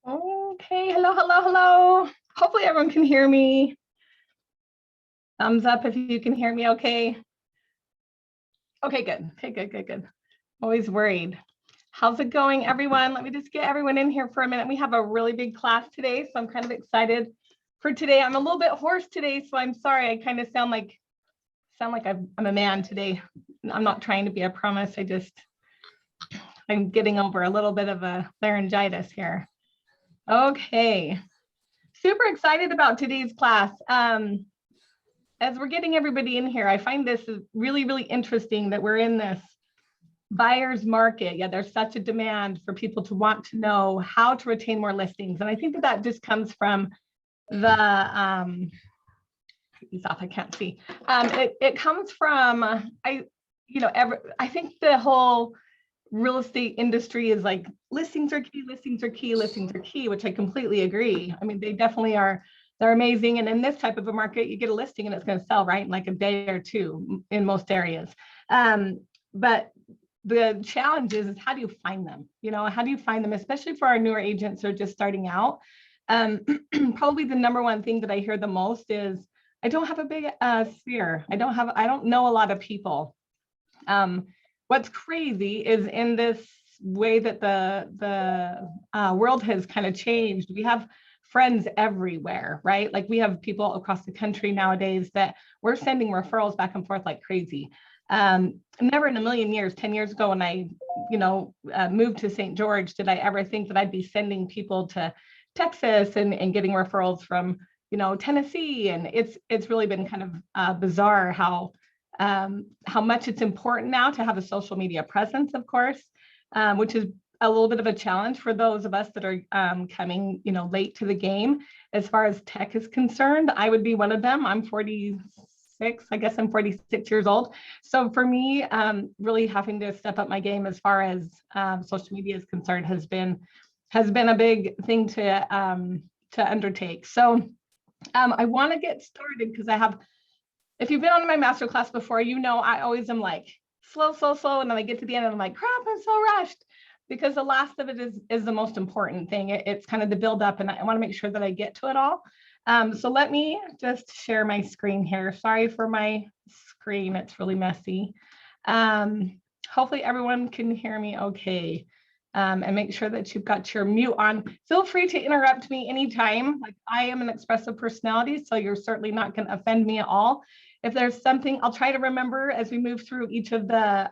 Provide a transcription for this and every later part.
Okay, hello, hello, hello. Hopefully everyone can hear me. Thumbs up if you can hear me okay. Okay, good. Okay, good. Always worried. How's it going, everyone? Let me just get everyone in here for a minute. We have a really big class today, so I'm kind of excited for today. I'm a little bit hoarse today, so I'm sorry. I kind of sound like I'm a man today. I'm not trying to be, I promise. I'm getting over a little bit of a laryngitis here. Okay. Super excited about today's class. As we're getting everybody in here, I find this is really, really interesting that we're in this buyer's market. Yeah, there's such a demand for people to want to know how to retain more listings. And I think that just comes from the, he's off, I can't see. It comes from, I think the whole real estate industry is like listings are key, listings are key, listings are key, which I completely agree. I mean, they definitely are. They're amazing. And in this type of a market, you get a listing and it's going to sell right in like a day or two in most areas. But the challenge is how do you find them? How do you find them, especially for our newer agents who are just starting out? Probably the number one thing that I hear the most is I don't have a big sphere. I don't know a lot of people. What's crazy is in this way that the world has kind of changed, we have friends everywhere, right? Like we have people across the country nowadays that we're sending referrals back and forth like crazy. Never in a million years, 10 years ago when I, moved to St. George, did I ever think that I'd be sending people to Texas and getting referrals from, Tennessee. And it's really been kind of bizarre how much it's important now to have a social media presence, of course, which is a little bit of a challenge for those of us that are coming, late to the game. As far as tech is concerned, I would be one of them. I'm 46, I guess I'm 46 years old. So for me, really having to step up my game as far as social media is concerned has been a big thing to undertake. So I want to get started because if you've been on my masterclass before, I always am like slow. And then I get to the end and I'm like, crap, I'm so rushed, because the last of it is the most important thing. It's kind of the build up, and I want to make sure that I get to it all. So let me just share my screen here. Sorry for my screen. It's really messy. Hopefully everyone can hear me okay. And make sure that you've got your mute on. Feel free to interrupt me anytime. Like, I am an expressive personality, so you're certainly not going to offend me at all. If there's something, I'll try to remember as we move through each of the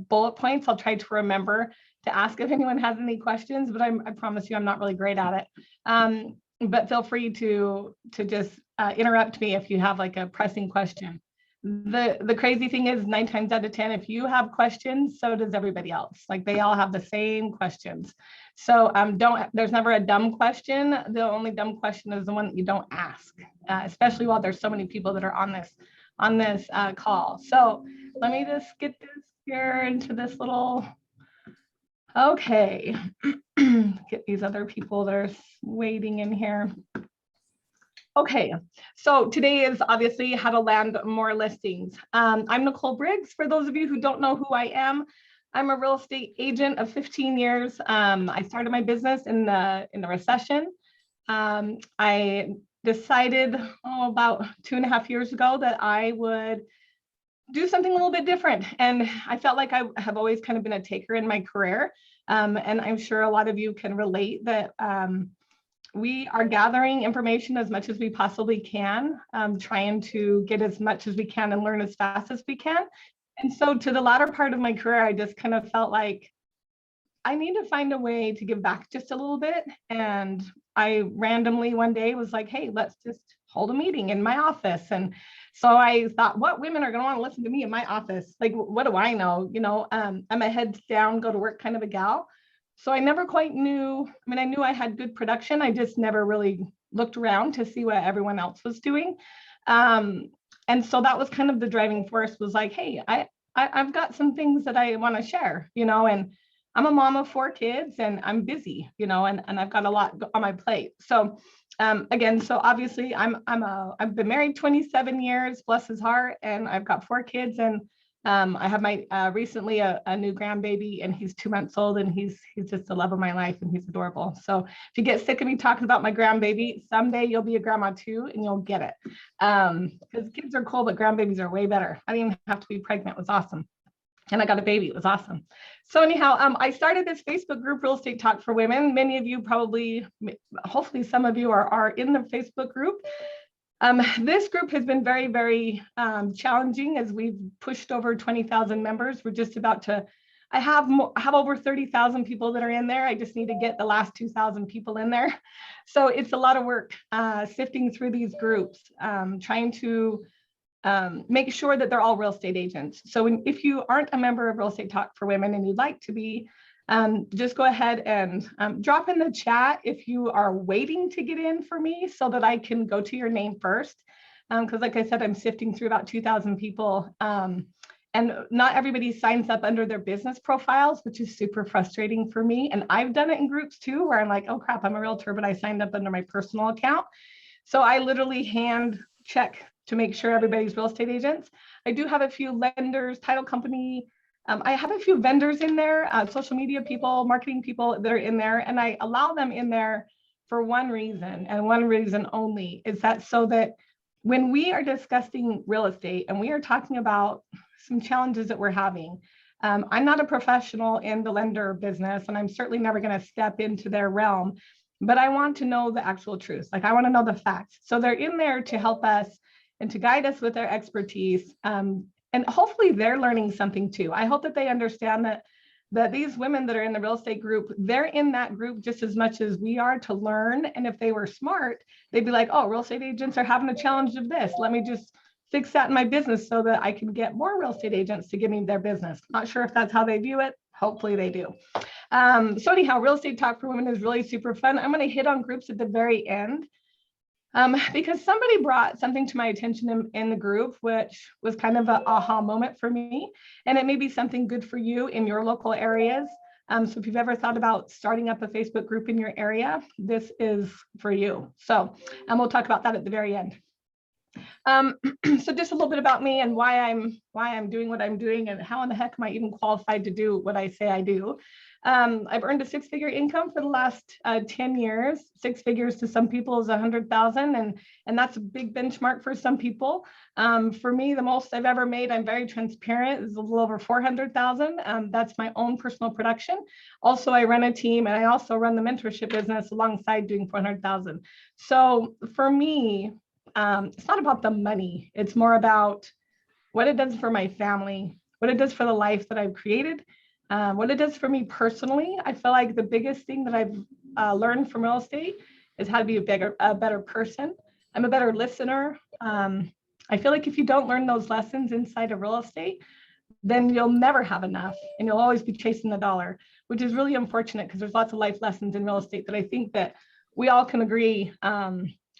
bullet points. I'll try to remember to ask if anyone has any questions, but I promise you I'm not really great at it. But feel free to just interrupt me if you have like a pressing question. The crazy thing is 9 times out of 10, if you have questions, so does everybody else. Like, they all have the same questions. So there's never a dumb question. The only dumb question is the one that you don't ask, especially while there's so many people that are on this call. So let me just get this here into this little, okay, get these other people that are waiting in here. Okay, so today is obviously how to land more listings. I'm Nicole Briggs. For those of you who don't know who I am, I'm a real estate agent of 15 years. I started my business in the recession. I decided about 2.5 years ago that I would do something a little bit different. And I felt like I have always kind of been a taker in my career. And I'm sure a lot of you can relate that we are gathering information as much as we possibly can, trying to get as much as we can and learn as fast as we can. And so to the latter part of my career, I just kind of felt like I need to find a way to give back just a little bit. And I randomly one day was like, hey, let's just hold a meeting in my office. And so I thought, what women are going to want to listen to me in my office? Like, what do I know? I'm a heads down, go to work kind of a gal. So I never quite knew. I mean, I knew I had good production. I just never really looked around to see what everyone else was doing. And so that was kind of the driving force, was like, hey, I've got some things that I want to share, and I'm a mom of 4 kids and I'm busy, and I've got a lot on my plate. So again, so obviously I've been married 27 years, bless his heart, and I've got 4 kids, and I have my recently a new grandbaby, and he's 2 months old, and he's just the love of my life, and he's adorable. So if you get sick of me talking about my grandbaby, someday you'll be a grandma too, and you'll get it. Because kids are cool, but grandbabies are way better. I didn't even have to be pregnant. It was awesome. And I got a baby. It was awesome. So anyhow, I started this Facebook group, Real Estate Talk for Women. Many of you probably, hopefully some of you are in the Facebook group. This group has been very, very challenging as we've pushed over 20,000 members. We're just about to, I have over 30,000 people that are in there. I just need to get the last 2,000 people in there. So it's a lot of work sifting through these groups, trying to make sure that they're all real estate agents. So if you aren't a member of Real Estate Talk for Women and you'd like to be, just go ahead and drop in the chat if you are waiting to get in for me so that I can go to your name first. Because like I said, I'm sifting through about 2,000 people. And not everybody signs up under their business profiles, which is super frustrating for me. And I've done it in groups too, where I'm like, oh crap, I'm a realtor, but I signed up under my personal account. So I literally hand check to make sure everybody's real estate agents. I do have a few lenders, title company. I have a few vendors in there, social media people, marketing people that are in there, and I allow them in there for one reason and one reason only, is that so that when we are discussing real estate and we are talking about some challenges that we're having, I'm not a professional in the lender business, and I'm certainly never going to step into their realm, but I want to know the actual truth. Like I want to know the facts. So they're in there to help us and to guide us with their expertise. And hopefully they're learning something too. I hope that they understand that these women that are in the real estate group, they're in that group just as much as we are to learn. And if they were smart, they'd be like, oh, real estate agents are having a challenge of this. Let me just fix that in my business so that I can get more real estate agents to give me their business. Not sure if that's how they view it. Hopefully they do. So anyhow, Real Estate Talk for Women is really super fun. I'm going to hit on groups at the very end. Because somebody brought something to my attention in the group, which was kind of an aha moment for me. And it may be something good for you in your local areas. So if you've ever thought about starting up a Facebook group in your area, this is for you. So, and we'll talk about that at the very end. So just a little bit about me and why I'm doing what I'm doing and how in the heck am I even qualified to do what I say I do. I've earned a 6-figure income for the last 10 years. 6 figures to some people is 100,000, and that's a big benchmark for some people. For me, the most I've ever made, I'm very transparent, is a little over 400,000. That's my own personal production. Also, I run a team, and I also run the mentorship business alongside doing 400,000. So for me, it's not about the money. It's more about what it does for my family, what it does for the life that I've created, what it does for me personally. I feel like the biggest thing that I've learned from real estate is how to be a better person. I'm a better listener. I feel like if you don't learn those lessons inside of real estate, then you'll never have enough and you'll always be chasing the dollar, which is really unfortunate because there's lots of life lessons in real estate that I think that we all can agree.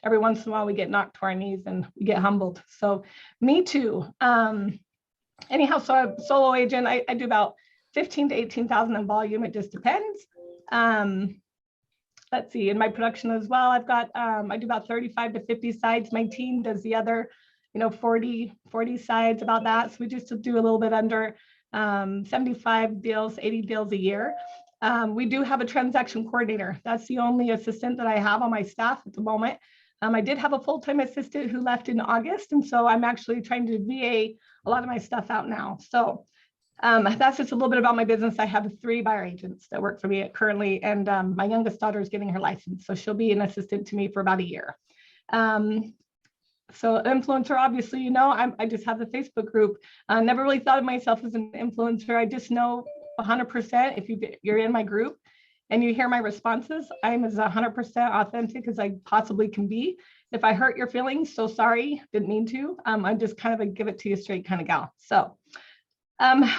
Every once in a while we get knocked to our knees and we get humbled. So me too. Anyhow, so I'm a solo agent. I do about 15 to 18,000 in volume. It just depends. Let's see, in my production as well, I've got, I do about 35 to 50 sides. My team does the other, 40 sides, about that. So we just do a little bit under 75 deals, 80 deals a year. We do have a transaction coordinator. That's the only assistant that I have on my staff at the moment. I did have a full-time assistant who left in August. And so I'm actually trying to VA a lot of my stuff out now. So that's just a little bit about my business. I have 3 buyer agents that work for me currently, and my youngest daughter is getting her license, so she'll be an assistant to me for about a year. So influencer, obviously, I just have the Facebook group. I never really thought of myself as an influencer. I just know 100% if you're in my group and you hear my responses, I'm as 100% authentic as I possibly can be. If I hurt your feelings, so sorry, didn't mean to. I'm just kind of a give it to you straight kind of gal. So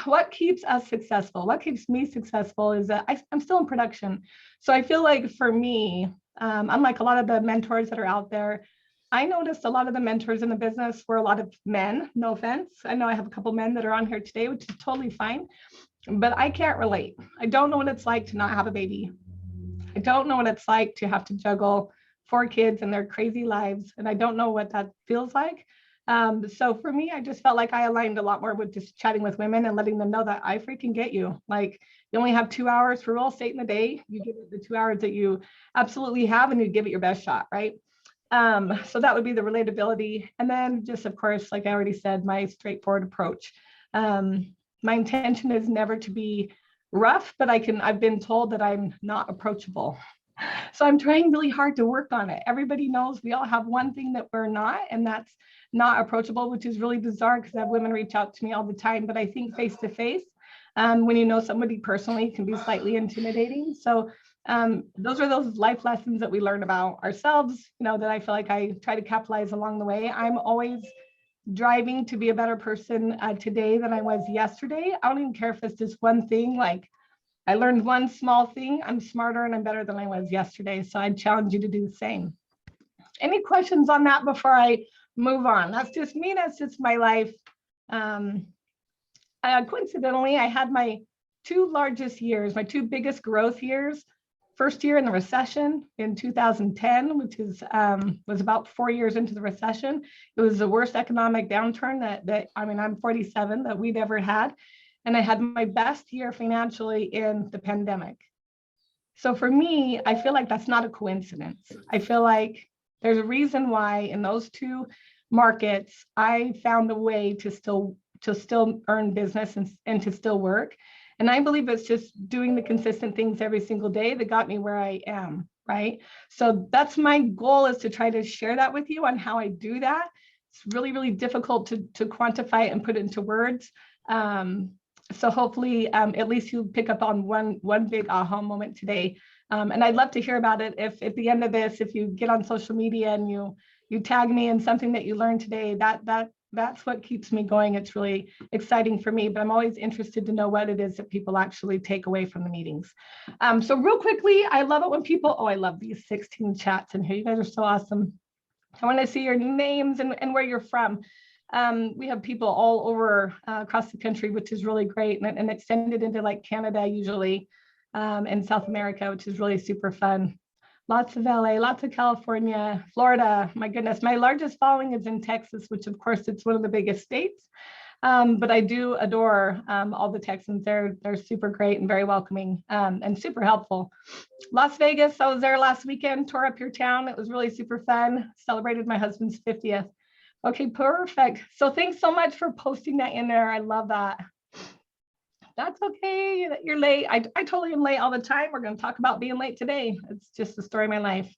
what keeps us successful? What keeps me successful is that I'm still in production. So I feel like for me, unlike a lot of the mentors that are out there, I noticed a lot of the mentors in the business were a lot of men, no offense. I know I have a couple men that are on here today, which is totally fine, but I can't relate. I don't know what it's like to not have a baby. I don't know what it's like to have to juggle 4 kids and their crazy lives. And I don't know what that feels like. So for me, I just felt like I aligned a lot more with just chatting with women and letting them know that I freaking get you. Like, you only have 2 hours for real estate in the day. You give it the 2 hours that you absolutely have, and you give it your best shot, right? So that would be the relatability. And then just, of course, like I already said, my straightforward approach. My intention is never to be rough, but I've been told that I'm not approachable. So I'm trying really hard to work on it. Everybody knows we all have one thing that we're not, and that's not approachable, which is really bizarre because I have women reach out to me all the time. But I think face to face, when you know somebody personally, can be slightly intimidating. So those are those life lessons that we learn about ourselves, that I feel like I try to capitalize along the way. I'm always driving to be a better person today than I was yesterday. I don't even care if it's just one thing, like I learned one small thing, I'm smarter and I'm better than I was yesterday. So I challenge you to do the same. Any questions on that before I move on? That's just me, that's just my life. Coincidentally, I had my two largest years, my two biggest growth years. First year in the recession in 2010, which was about 4 years into the recession. It was the worst economic downturn that I'm 47, that we'd ever had. And I had my best year financially in the pandemic. So for me, I feel like that's not a coincidence. I feel like there's a reason why in those two markets, I found a way to still earn business and to still work. And I believe it's just doing the consistent things every single day that got me where I am, right? So that's my goal, is to try to share that with you on how I do that. It's really, really difficult to quantify it and put it into words. So hopefully, at least you pick up on one big aha moment today. And I'd love to hear about it. If at the end of this, if you get on social media and you tag me in something that you learned today, that's what keeps me going. It's really exciting for me, but I'm always interested to know what it is that people actually take away from the meetings. So real quickly, I love it when people, I love these 16 chats in here. You guys are so awesome. I want to see your names and where you're from. We have people all over across the country, which is really great, and extended into like Canada usually, and South America, which is really super fun. Lots of LA, lots of California, Florida. My goodness, my largest following is in Texas, which of course it's one of the biggest states. But I do adore all the Texans. They're super great and very welcoming and super helpful. Las Vegas, I was there last weekend, tore up your town. It was really super fun. Celebrated my husband's 50th. Okay, perfect. So thanks so much for posting that in there. I love that. That's okay that you're late. I totally am late all the time. We're going to talk about being late today. It's just the story of my life.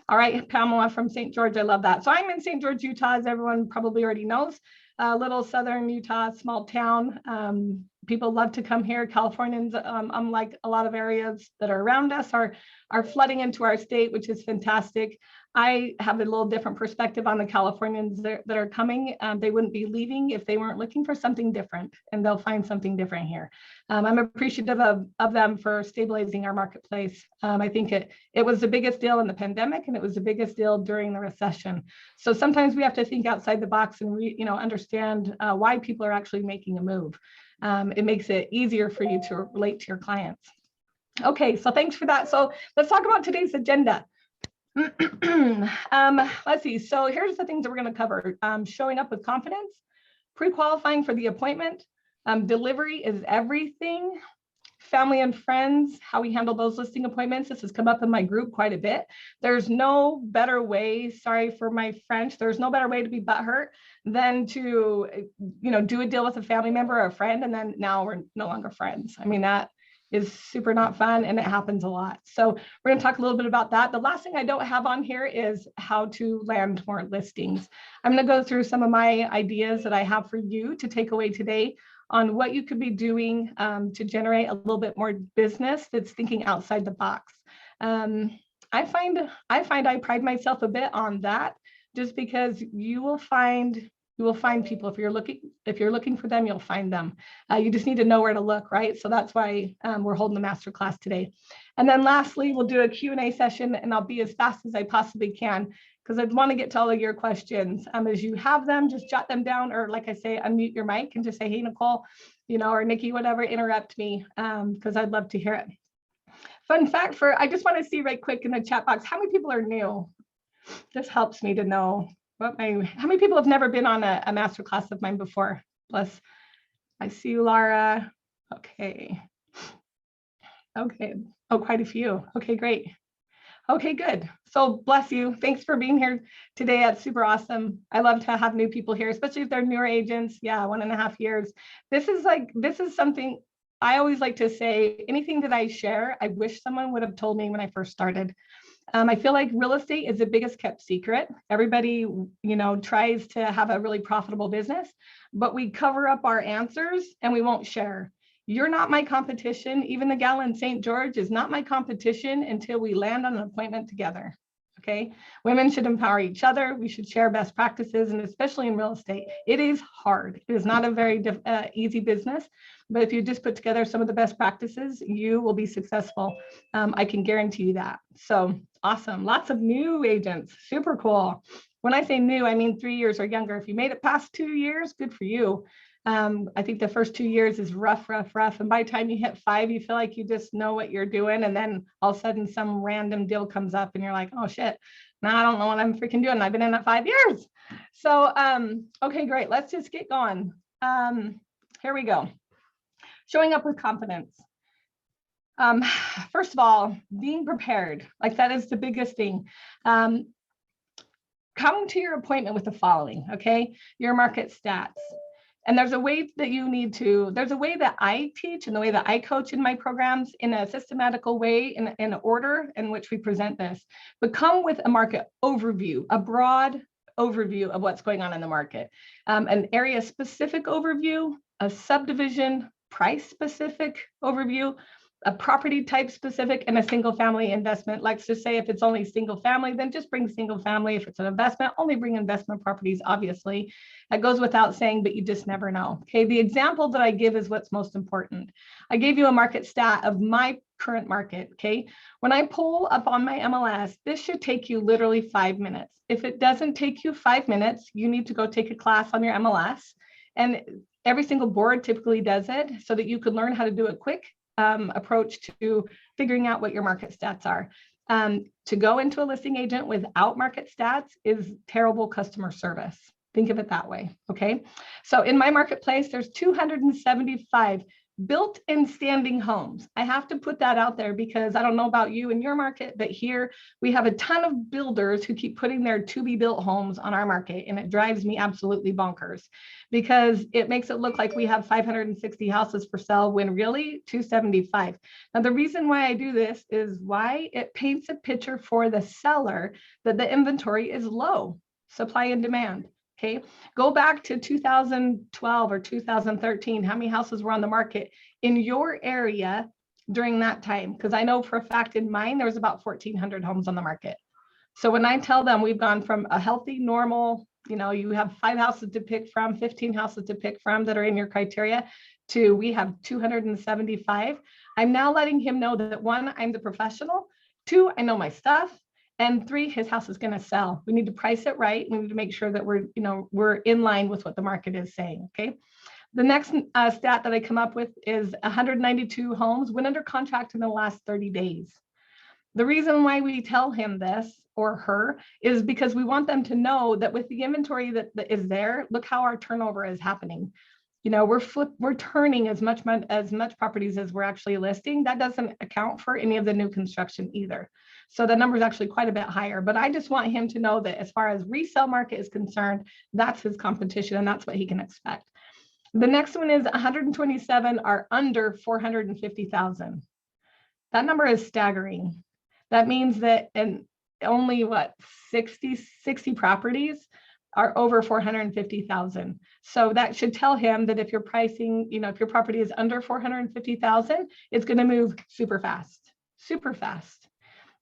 All right, Pamela from St. George. I love that. So I'm in St. George, Utah, as everyone probably already knows. Little southern Utah, small town. People love to come here. Californians, unlike a lot of areas that are around us, are flooding into our state, which is fantastic. I have a little different perspective on the Californians that are coming. They wouldn't be leaving if they weren't looking for something different, and they'll find something different here. I'm appreciative of them for stabilizing our marketplace. I think it was the biggest deal in the pandemic, and it was the biggest deal during the recession. So sometimes we have to think outside the box and understand why people are actually making a move. It makes it easier for you to relate to your clients. Okay, so thanks for that. So let's talk about today's agenda. Let's see. So here's the things that we're going to cover. Showing up with confidence, pre-qualifying for the appointment, delivery is everything, family and friends, how we handle those listing appointments. This has come up in my group quite a bit. There's no better way, sorry for my French, there's no better way to be butthurt than to, do a deal with a family member or a friend, and then now we're no longer friends. I mean, that is super not fun, and it happens a lot. So we're going to talk a little bit about that. The last thing I don't have on here is how to land more listings. I'm going to go through some of my ideas that I have for you to take away today on what you could be doing to generate a little bit more business that's thinking outside the box. I find I pride myself a bit on that, just because you will find people. If you're looking for them, you'll find them. You just need to know where to look, right? So that's why we're holding the masterclass today. And then lastly, we'll do a Q&A session, and I'll be as fast as I possibly can, because I want to get to all of your questions. As you have them, just jot them down, or like I say, unmute your mic and just say, hey, Nicole, or Nikki, whatever, interrupt me, because I'd love to hear it. Fun fact I just want to see right quick in the chat box, how many people are new? This helps me to know. how many people have never been on a masterclass of mine before? Bless. I see you, Laura. Okay. Okay. Oh, quite a few. Okay, great. Okay, good. So bless you. Thanks for being here today. That's super awesome. I love to have new people here, especially if they're newer agents. Yeah, 1.5 years. This is something I always like to say. Anything that I share, I wish someone would have told me when I first started. I feel like real estate is the biggest kept secret. Everybody, tries to have a really profitable business, but we cover up our answers and we won't share. You're not my competition. Even the gal in St. George is not my competition until we land on an appointment together. Okay. Women should empower each other. We should share best practices, and especially in real estate, it is hard. It is not a very easy business, but if you just put together some of the best practices, you will be successful. I can guarantee you that. So awesome. Lots of new agents. Super cool. When I say new, I mean 3 years or younger. If you made it past 2 years, good for you. I think the first 2 years is rough. And by the time you hit 5, you feel like you just know what you're doing. And then all of a sudden some random deal comes up and you're like, oh shit, now I don't know what I'm freaking doing. I've been in it 5 years. So, okay, great. Let's just get going. Here we go. Showing up with confidence. First of all, being prepared, like that is the biggest thing. Come to your appointment with the following, okay? Your market stats. And there's a way that there's a way that I teach and the way that I coach in my programs in a systematical way, in an order in which we present this, but come with a market overview, a broad overview of what's going on in the market, an area specific overview, a subdivision price specific overview, a property type specific, and a single family investment. Let's just say if it's only single family, then just bring single family. If it's an investment, only bring investment properties, obviously. That goes without saying, but you just never know. Okay, the example that I give is what's most important. I gave you a market stat of my current market, okay? When I pull up on my MLS, this should take you literally 5 minutes. If it doesn't take you 5 minutes, you need to go take a class on your MLS. And every single board typically does it so that you can learn how to do a quick approach to figuring out what your market stats are. To go into a listing agent without market stats is terrible customer service. Think of it that way, okay? So in my marketplace, there's 275 built and standing homes. I have to put that out there because I don't know about you in your market, but here we have a ton of builders who keep putting their to be built homes on our market. And it drives me absolutely bonkers because it makes it look like we have 560 houses for sale when really 275. Now, the reason why I do this is why it paints a picture for the seller that the inventory is low, supply and demand. Okay, go back to 2012 or 2013. How many houses were on the market in your area during that time? Because I know for a fact in mine, there was about 1,400 homes on the market. So when I tell them we've gone from a healthy, normal, you have 5 houses to pick from, 15 houses to pick from that are in your criteria, to we have 275, I'm now letting him know that 1, I'm the professional, 2, I know my stuff, and 3, his house is going to sell. We need to price it right. We need to make sure that we're in line with what the market is saying. Okay. The next stat that I come up with is 192 homes went under contract in the last 30 days. The reason why we tell him this or her is because we want them to know that with the inventory that is there, look how our turnover is happening. We're turning as much properties as we're actually listing. That doesn't account for any of the new construction either. So the number is actually quite a bit higher, but I just want him to know that as far as resale market is concerned, that's his competition and that's what he can expect. The next one is 127 are under 450,000. That number is staggering. That means that only 60 properties are over 450,000. So that should tell him that if your pricing, if your property is under 450,000, it's going to move super fast.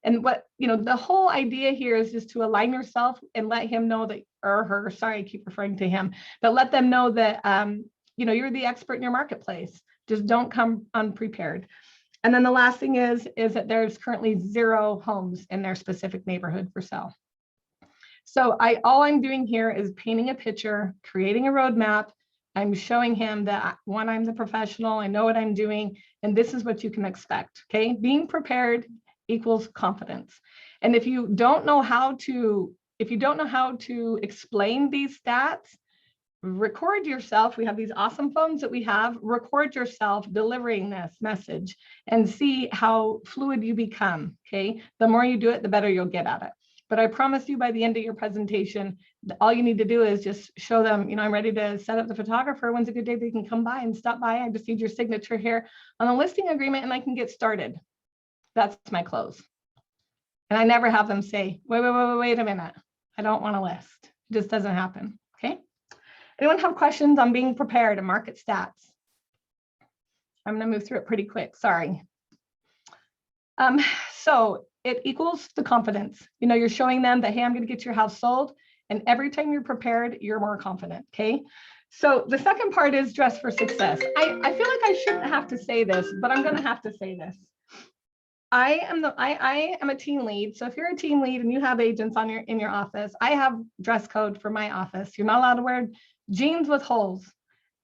And what, the whole idea here is just to align yourself and let him know that, or her, sorry, I keep referring to him, but let them know that, you're the expert in your marketplace. Just don't come unprepared. And then the last thing is that there's currently 0 homes in their specific neighborhood for sale. So all I'm doing here is painting a picture, creating a roadmap. I'm showing him that 1, I'm the professional, I know what I'm doing, and this is what you can expect, okay? Being prepared equals confidence. And if you don't know how to if you don't know how to explain these stats, record yourself. We have these awesome phones that we have. Record yourself delivering this message and see how fluid you become. Okay. The more you do it, the better you'll get at it. But I promise you by the end of your presentation, all you need to do is just show them, I'm ready to set up the photographer. When's a good day they can come by and stop by? I just need your signature here on the listing agreement and I can get started. That's my close. And I never have them say, wait a minute. I don't want to list. It just doesn't happen. Okay. Anyone have questions on being prepared and market stats? I'm going to move through it pretty quick. Sorry. So it equals the confidence. You're showing them that, hey, I'm going to get your house sold. And every time you're prepared, you're more confident. Okay. So the second part is dress for success. I feel like I shouldn't have to say this, but I'm going to have to say this. I am a team lead. So if you're a team lead and you have agents in your office, I have dress code for my office. You're not allowed to wear jeans with holes.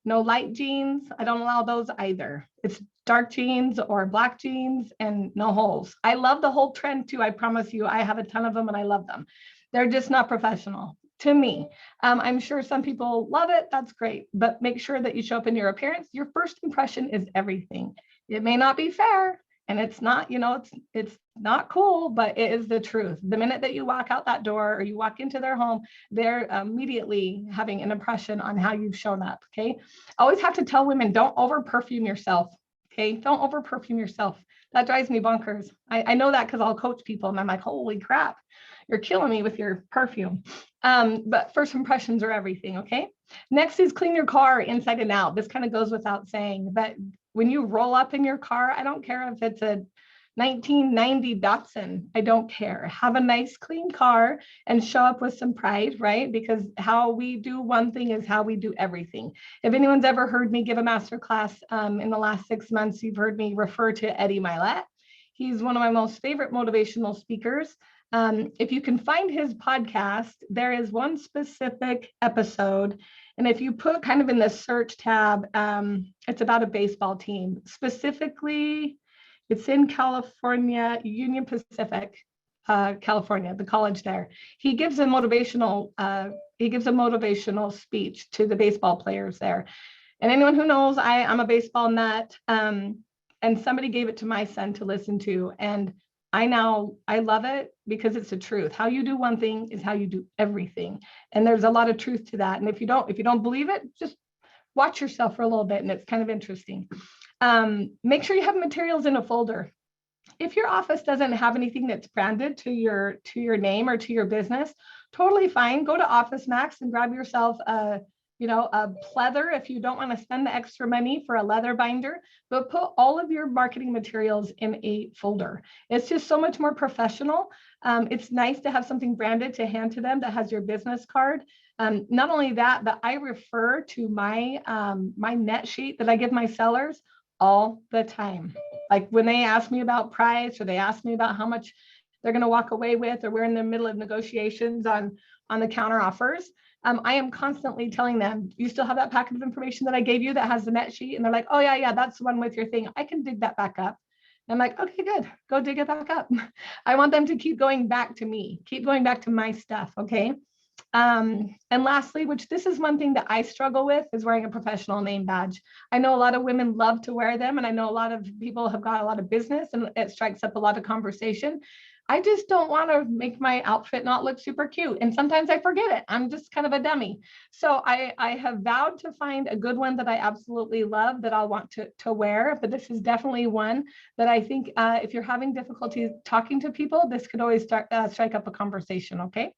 No light jeans. I don't allow those either. It's dark jeans or black jeans and no holes. I love the whole trend too. I promise you, I have a ton of them and I love them. They're just not professional to me. I'm sure some people love it. That's great. But make sure that you show up in your appearance. Your first impression is everything. It may not be fair. And it's not, it's not cool, but it is the truth. The minute that you walk out that door or you walk into their home, they're immediately having an impression on how you've shown up. Okay. I always have to tell women, don't over perfume yourself. Okay. Don't over perfume yourself. That drives me bonkers. I know that because I'll coach people and I'm like, holy crap, you're killing me with your perfume. But first impressions are everything. Okay. Next is clean your car inside and out. This kind of goes without saying, but when you roll up in your car, I don't care if it's a 1990 Datsun. I don't care. Have a nice, clean car and show up with some pride, right? Because how we do one thing is how we do everything. If anyone's ever heard me give a masterclass in the last 6 months, you've heard me refer to Eddie Milet. He's one of my most favorite motivational speakers. If you can find his podcast, there is one specific episode. And if you put kind of in the search tab, it's about a baseball team. Specifically, it's in California, Union Pacific, California, the college there. He gives a motivational speech to the baseball players there. And anyone who knows, I'm a baseball nut. And somebody gave it to my son to listen to. And I love it because it's the truth. How you do one thing is how you do everything. And there's a lot of truth to that. And if you don't believe it, just watch yourself for a little bit. And it's kind of interesting. Make sure you have materials in a folder. If your office doesn't have anything that's branded to your name or to your business, totally fine. Go to Office Max and grab yourself a pleather if you don't want to spend the extra money for a leather binder, but put all of your marketing materials in a folder. It's just so much more professional. It's nice to have something branded to hand to them that has your business card. Not only that, but I refer to my net sheet that I give my sellers all the time. Like when they ask me about price or they ask me about how much they're going to walk away with, or we're in the middle of negotiations on the counter offers. I am constantly telling them, you still have that packet of information that I gave you that has the net sheet? And they're like, oh yeah, that's the one with your thing. I can dig that back up. And I'm like, okay, good. Go dig it back up. I want them to keep going back to me, keep going back to my stuff. Okay. And lastly, which this is one thing that I struggle with, is wearing a professional name badge. I know a lot of women love to wear them. And I know a lot of people have got a lot of business and it strikes up a lot of conversation. I just don't want to make my outfit not look super cute. And sometimes I forget it. I'm just kind of a dummy. So I have vowed to find a good one that I absolutely love that I'll want to wear. But this is definitely one that I think if you're having difficulty talking to people, this could always strike up a conversation. Okay.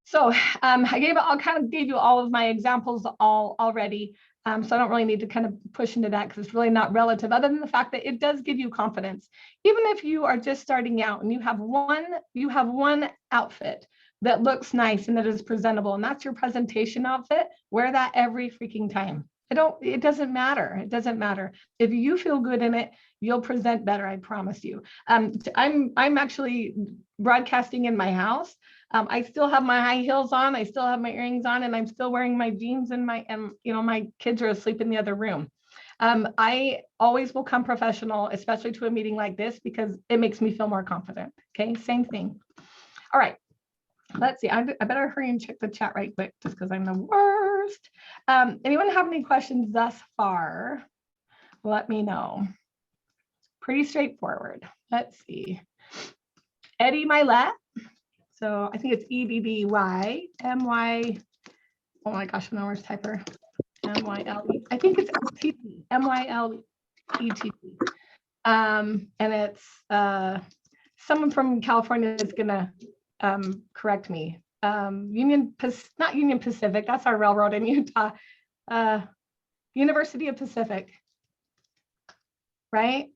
So I kind of gave you all of my examples already. So I don't really need to kind of push into that because it's really not relative, other than the fact that it does give you confidence. Even if you are just starting out and you have one outfit that looks nice and that is presentable, and that's your presentation outfit, wear that every freaking time. It doesn't matter. It doesn't matter. If you feel good in it, you'll present better. I promise you. I'm actually broadcasting in my house. I still have my high heels on. I still have my earrings on, and I'm still wearing my jeans and my kids are asleep in the other room. I always will come professional, especially to a meeting like this, because it makes me feel more confident. Okay. Same thing. All right. Let's see, I better hurry and check the chat right quick just because I'm the worst. Anyone have any questions thus far? Let me know. Pretty straightforward. Let's see. Eddie Milet. So I think it's EDDY, oh my gosh, I'm the worst typer. MYLE. I think it's LTT, MYLETT. And it's someone from California is gonna correct me. Not Union Pacific, that's our railroad in Utah. University of Pacific, right?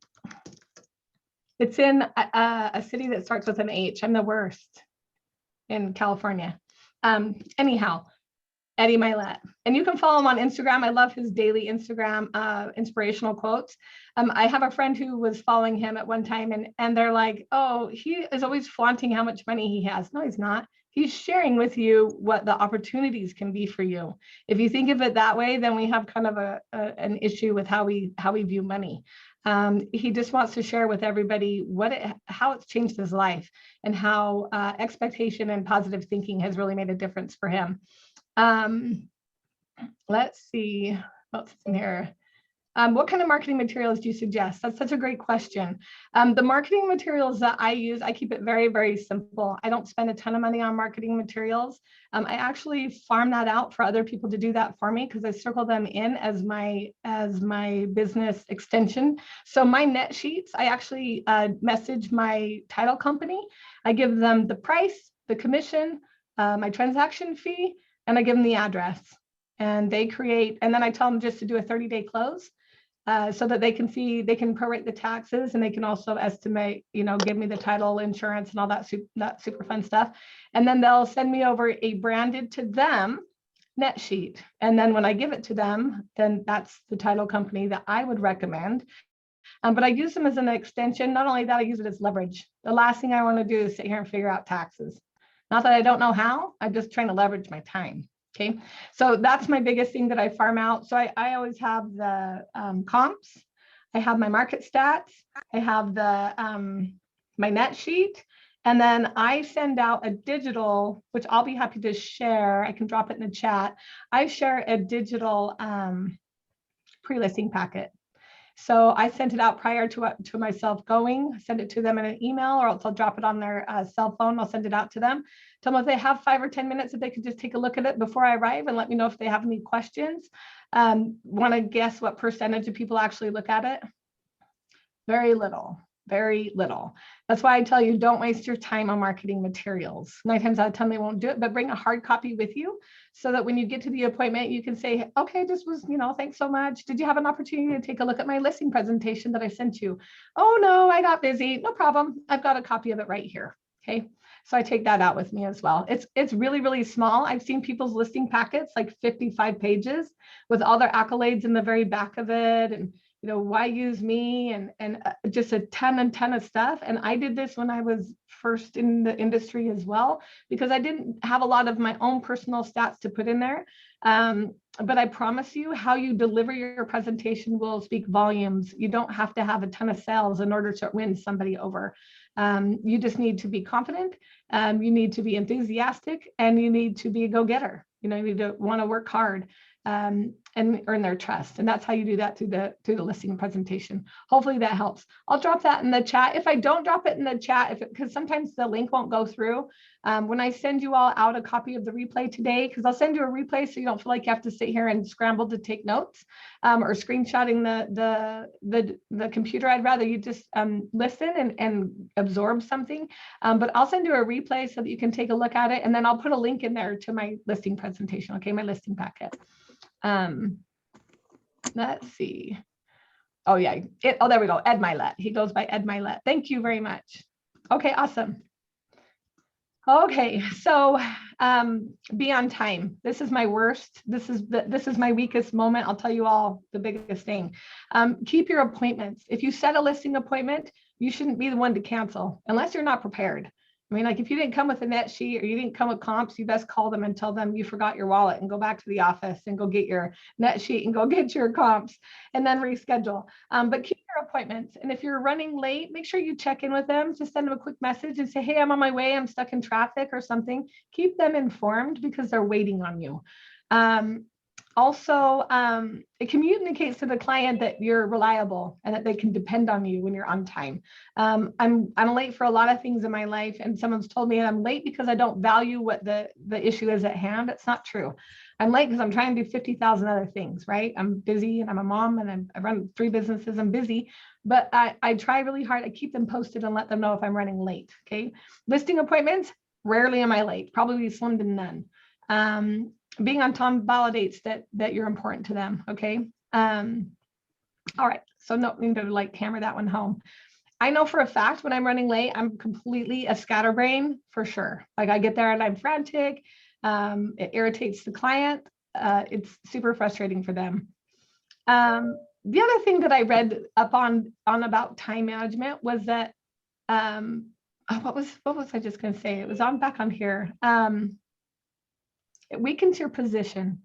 It's in a city that starts with an H. I'm the worst in California. Anyhow, Eddie Milet. And you can follow him on Instagram. I love his daily Instagram inspirational quotes. I have a friend who was following him at one time and they're like, oh, he is always flaunting how much money he has. No, he's not. He's sharing with you what the opportunities can be for you. If you think of it that way, then we have kind of an issue with how we view money. He just wants to share with everybody how it's changed his life and how expectation and positive thinking has really made a difference for him. Let's see what's in here. What kind of marketing materials do you suggest? That's such a great question. The marketing materials that I use, I keep it very, very simple. I don't spend a ton of money on marketing materials. I actually farm that out for other people to do that for me because I circle them in as my business extension. So my net sheets, I actually message my title company. I give them the price, the commission, my transaction fee, and I give them the address. And they create, and then I tell them just to do a 30-day close. So that they can prorate the taxes and they can also estimate, give me the title, insurance, and all that super fun stuff. And then they'll send me over a branded to them net sheet. And then when I give it to them, then that's the title company that I would recommend. But I use them as an extension. Not only that, I use it as leverage. The last thing I want to do is sit here and figure out taxes. Not that I don't know how, I'm just trying to leverage my time. Okay, so that's my biggest thing that I farm out. So I always have the comps, I have my market stats, I have the my net sheet, and then I send out a digital, which I'll be happy to share. I can drop it in the chat. I share a digital pre-listing packet. So I sent it out prior to myself going, send it to them in an email, or else I'll drop it on their cell phone. I'll send it out to them. Tell them if they have 5 or 10 minutes that they could just take a look at it before I arrive and let me know if they have any questions. Want to guess what percentage of people actually look at it? Very little. Very little. That's why I tell you, don't waste your time on marketing materials. 9 times out of 10, they won't do it, but bring a hard copy with you so that when you get to the appointment, you can say, okay, this was, thanks so much. Did you have an opportunity to take a look at my listing presentation that I sent you? Oh, no, I got busy. No problem. I've got a copy of it right here. Okay. So I take that out with me as well. It's really, really small. I've seen people's listing packets, like 55 pages with all their accolades in the very back of it. And why use me and just a ton of stuff. And I did this when I was first in the industry as well, because I didn't have a lot of my own personal stats to put in there. But I promise you, how you deliver your presentation will speak volumes. You don't have to have a ton of sales in order to win somebody over. You just need to be confident. You need to be enthusiastic, and you need to be a go-getter. You need to want to work hard. And earn their trust. And that's how you do that through the listing presentation. Hopefully that helps. I'll drop that in the chat. If I don't drop it in the chat, because sometimes the link won't go through, when I send you all out a copy of the replay today, because I'll send you a replay so you don't feel like you have to sit here and scramble to take notes or screenshotting the computer. I'd rather you just listen and absorb something. But I'll send you a replay so that you can take a look at it. And then I'll put a link in there to my listing presentation, okay, my listing packet. Let's see. Oh yeah. There we go. Ed Milet. He goes by Ed Milet. Thank you very much. Okay, awesome. Okay, so be on time. This is my worst. This is my weakest moment. I'll tell you all the biggest thing. Keep your appointments. If you set a listing appointment, you shouldn't be the one to cancel unless you're not prepared. I mean, like if you didn't come with a net sheet or you didn't come with comps, you best call them and tell them you forgot your wallet and go back to the office and go get your net sheet and go get your comps and then reschedule. But keep your appointments. And if you're running late, make sure you check in with them. Just send them a quick message and say, hey, I'm on my way. I'm stuck in traffic or something. Keep them informed because they're waiting on you. Also, it communicates to the client that you're reliable and that they can depend on you when you're on time. I'm late for a lot of things in my life, and someone's told me I'm late because I don't value what the issue is at hand. It's not true. I'm late because I'm trying to do 50,000 other things, right? I'm busy and I'm a mom and I run 3 businesses. I'm busy, but I try really hard. I keep them posted and let them know if I'm running late. Okay. Listing appointments, rarely am I late, probably slim to none. Being on time validates that you're important to them. Okay. All right. So no need to like hammer that one home. I know for a fact when I'm running late, I'm completely a scatterbrain for sure. Like I get there and I'm frantic. It irritates the client. It's super frustrating for them. The other thing that I read up on about time management was that, what was I just going to say? It was back on here. It weakens your position.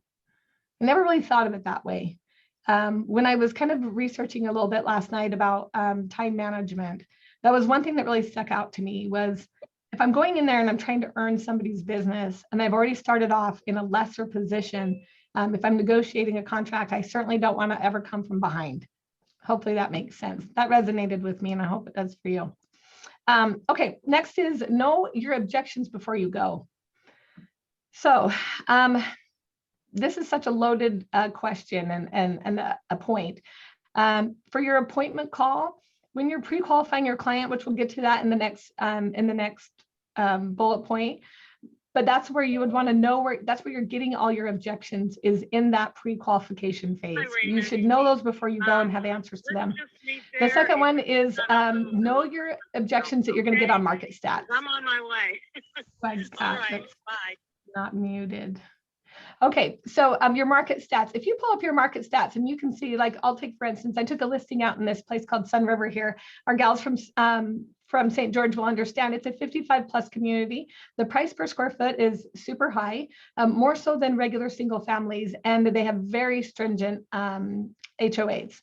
I never really thought of it that way. When I was kind of researching a little bit last night about time management, that was one thing that really stuck out to me was if I'm going in there and I'm trying to earn somebody's business and I've already started off in a lesser position, if I'm negotiating a contract, I certainly don't want to ever come from behind. Hopefully that makes sense. That resonated with me and I hope it does for you. Okay, next is know your objections before you go. So this is such a loaded question and a point. For your appointment call, when you're pre-qualifying your client, which we'll get to that in the next bullet point, but that's where you would want to know that's where you're getting all your objections is in that pre-qualification phase. You should know those before you go and have answers to them. The second one is know your objections that you're going to get on market stats. I'm on my way. All right, bye. Not muted. Okay, so your market stats. If you pull up your market stats and you can see, like, I'll take, for instance, I took a listing out in this place called Sun River here. Our gals from St. George will understand it's a 55 plus community. The price per square foot is super high, more so than regular single families, and they have very stringent HOAs.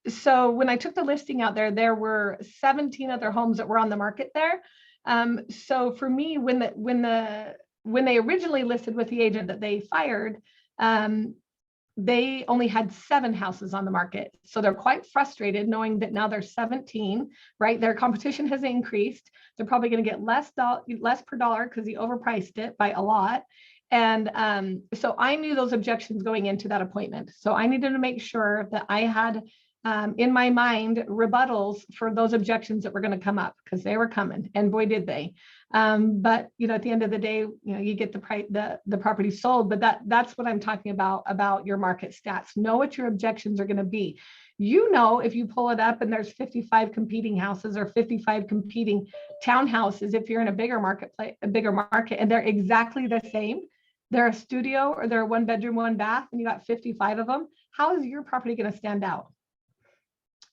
So when I took the listing out there, there were 17 other homes that were on the market there. So for me, when they originally listed with the agent that they fired, they only had 7 houses on the market. So they're quite frustrated knowing that now there's 17, right? Their competition has increased. They're probably going to get less per dollar because he overpriced it by a lot. And so I knew those objections going into that appointment. So I needed to make sure that I had in my mind rebuttals for those objections that were going to come up because they were coming, and boy did they. But at the end of the day, you get the property sold. But that's what I'm talking about your market stats. Know what your objections are going to be. If you pull it up and there's 55 competing houses or 55 competing townhouses, if you're in a bigger market, and they're exactly the same, they're a studio or they're a 1-bedroom, 1-bath, and you got 55 of them, how is your property going to stand out?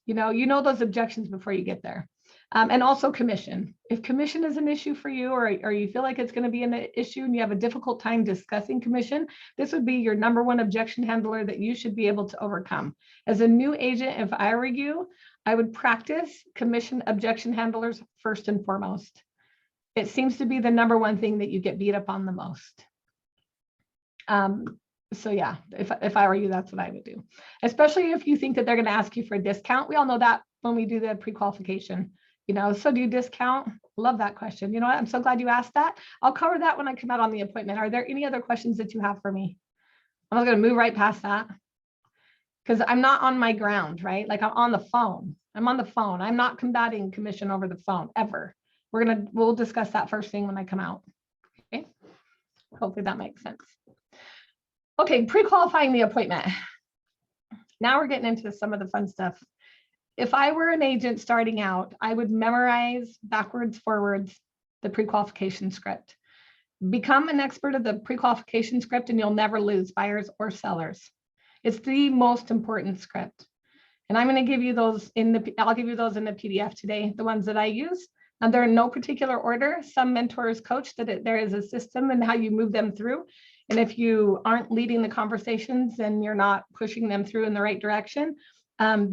You know those objections before you get there. And also commission. If commission is an issue for you, or you feel like it's going to be an issue and you have a difficult time discussing commission, this would be your number one objection handler that you should be able to overcome. As a new agent, if I were you, I would practice commission objection handlers first and foremost. It seems to be the number one thing that you get beat up on the most. So yeah, if I were you, that's what I would do. Especially if you think that they're going to ask you for a discount. We all know that when we do the pre-qualification, so do you discount? Love that question. You know what? I'm so glad you asked that. I'll cover that when I come out on the appointment. Are there any other questions that you have for me? I'm going to move right past that because I'm not on my ground, right? Like I'm on the phone. I'm not combating commission over the phone ever. We'll discuss that first thing when I come out. Okay. Hopefully that makes sense. Okay, pre-qualifying the appointment. Now we're getting into some of the fun stuff. If I were an agent starting out, I would memorize backwards, forwards, the pre-qualification script. Become an expert of the pre-qualification script and you'll never lose buyers or sellers. It's the most important script. And I'm going to give you those I'll give you those in the PDF today, the ones that I use. And they're in no particular order. Some mentors coach that there is a system and how you move them through. And if you aren't leading the conversations and you're not pushing them through in the right direction,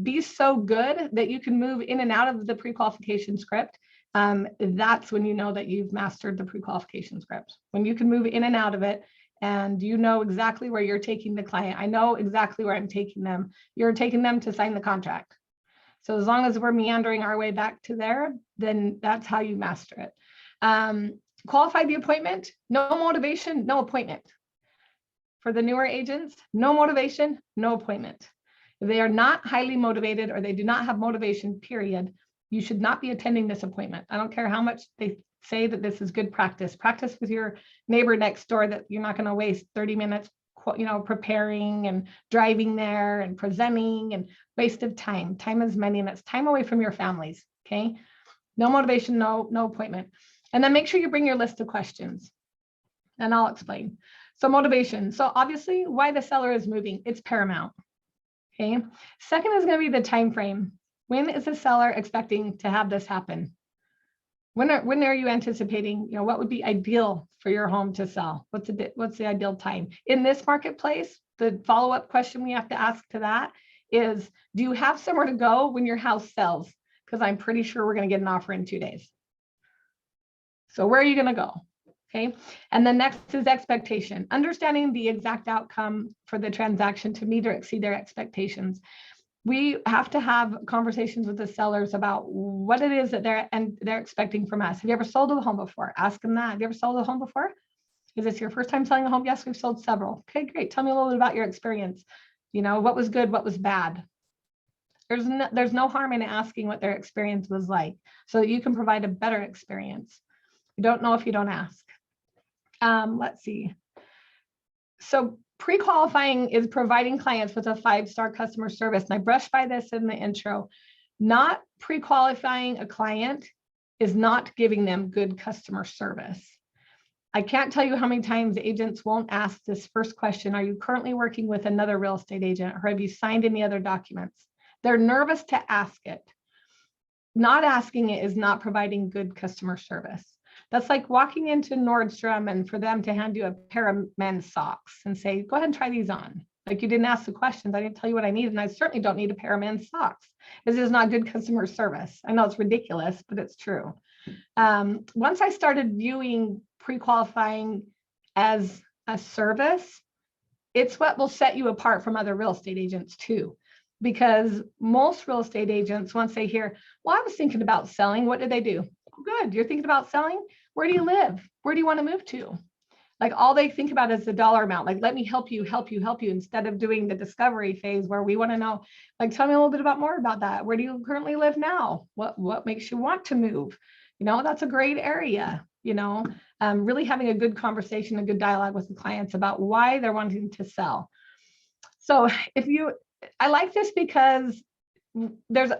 be so good that you can move in and out of the pre-qualification script. That's when you know that you've mastered the pre-qualification script. When you can move in and out of it and you know exactly where you're taking the client. I know exactly where I'm taking them. You're taking them to sign the contract. So as long as we're meandering our way back to there, then that's how you master it. Qualify the appointment, no motivation, no appointment. For the newer agents, no motivation, no appointment. If they are not highly motivated or they do not have motivation, period, you should not be attending this appointment. I don't care how much they say that this is good practice. Practice with your neighbor next door that you're not going to waste 30 minutes preparing and driving there and presenting and waste of time. Time is money and it's time away from your families, okay? No motivation, no appointment. And then make sure you bring your list of questions and I'll explain. So motivation. So obviously why the seller is moving, it's paramount, okay? Second is going to be the time frame. When is the seller expecting to have this happen? When are you anticipating, what would be ideal for your home to sell? What's the ideal time? In this marketplace, the follow-up question we have to ask to that is, do you have somewhere to go when your house sells? Because I'm pretty sure we're going to get an offer in 2 days. So where are you going to go? Okay. And the next is expectation, understanding the exact outcome for the transaction to meet or exceed their expectations. We have to have conversations with the sellers about what it is that they're expecting from us. Have you ever sold a home before? Ask them that. Have you ever sold a home before? Is this your first time selling a home? Yes, we've sold several. Okay, great. Tell me a little bit about your experience. What was good? What was bad? There's no harm in asking what their experience was like so that you can provide a better experience. You don't know if you don't ask. Let's see. So pre-qualifying is providing clients with a 5-star customer service. And I brushed by this in the intro. Not pre-qualifying a client is not giving them good customer service. I can't tell you how many times agents won't ask this first question. Are you currently working with another real estate agent or have you signed any other documents? They're nervous to ask it. Not asking it is not providing good customer service. That's like walking into Nordstrom and for them to hand you a pair of men's socks and say, go ahead and try these on. Like you didn't ask the questions. I didn't tell you what I need. And I certainly don't need a pair of men's socks. This is not good customer service. I know it's ridiculous, but it's true. Once I started viewing pre-qualifying as a service, it's what will set you apart from other real estate agents too. Because most real estate agents, once they hear, well, I was thinking about selling, what did they do? Good, you're thinking about selling? Where do you live? Where do you want to move to? Like all they think about is the dollar amount. Like, let me help you, instead of doing the discovery phase where we want to know, like, tell me a little bit more about that. Where do you currently live now? What makes you want to move? That's a great area, really having a good conversation, a good dialogue with the clients about why they're wanting to sell. So I like this because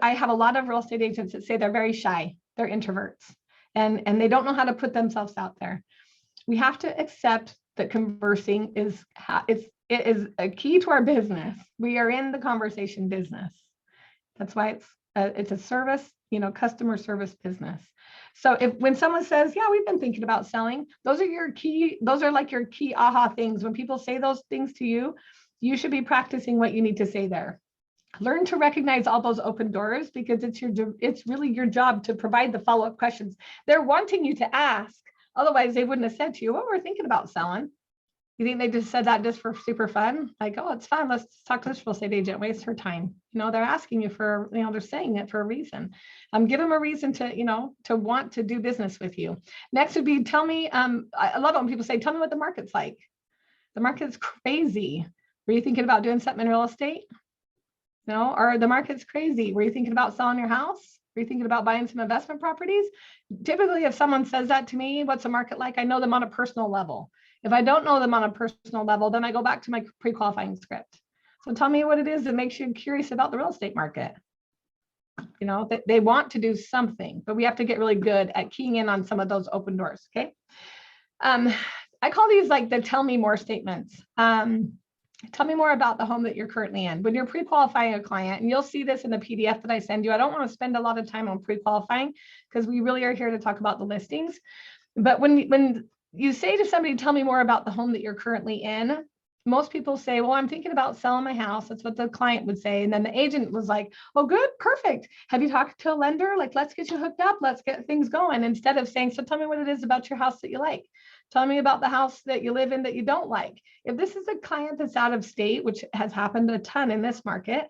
I have a lot of real estate agents that say they're very shy. They're introverts and they don't know how to put themselves out there. We have to accept that conversing is a key to our business. We are in the conversation business. That's why it's a service, customer service business. So when someone says, yeah, we've been thinking about selling, those are like your key aha things. When people say those things to you, you should be practicing what you need to say there. Learn to recognize all those open doors because it's really your job to provide the follow-up questions they're wanting you to ask. Otherwise, they wouldn't have said to you, well, we're thinking about selling. You think they just said that just for super fun? Like, oh, it's fun. Let's talk to this real estate agent, waste her time. They're asking you for, they're saying it for a reason. Give them a reason to want to do business with you. Next would be, tell me, I love it when people say, tell me what the market's like. The market's crazy. Were you thinking about doing something in real estate? No, or the market's crazy. Were you thinking about selling your house? Were you thinking about buying some investment properties? Typically, if someone says that to me, what's the market like? I know them on a personal level. If I don't know them on a personal level, then I go back to my pre-qualifying script. So tell me what it is that makes you curious about the real estate market. They want to do something, but we have to get really good at keying in on some of those open doors, okay? I call these like the tell me more statements. Tell me more about the home that you're currently in. When you're pre-qualifying a client, and you'll see this in the PDF that I send you, I don't want to spend a lot of time on pre-qualifying because we really are here to talk about the listings. But when you say to somebody, tell me more about the home that you're currently in, most people say, well, I'm thinking about selling my house. That's what the client would say. And then the agent was like, oh, good, perfect. Have you talked to a lender? Like, let's get you hooked up. Let's get things going. Instead of saying, so tell me what it is about your house that you like. Tell me about the house that you live in that you don't like. If this is a client that's out of state, which has happened a ton in this market,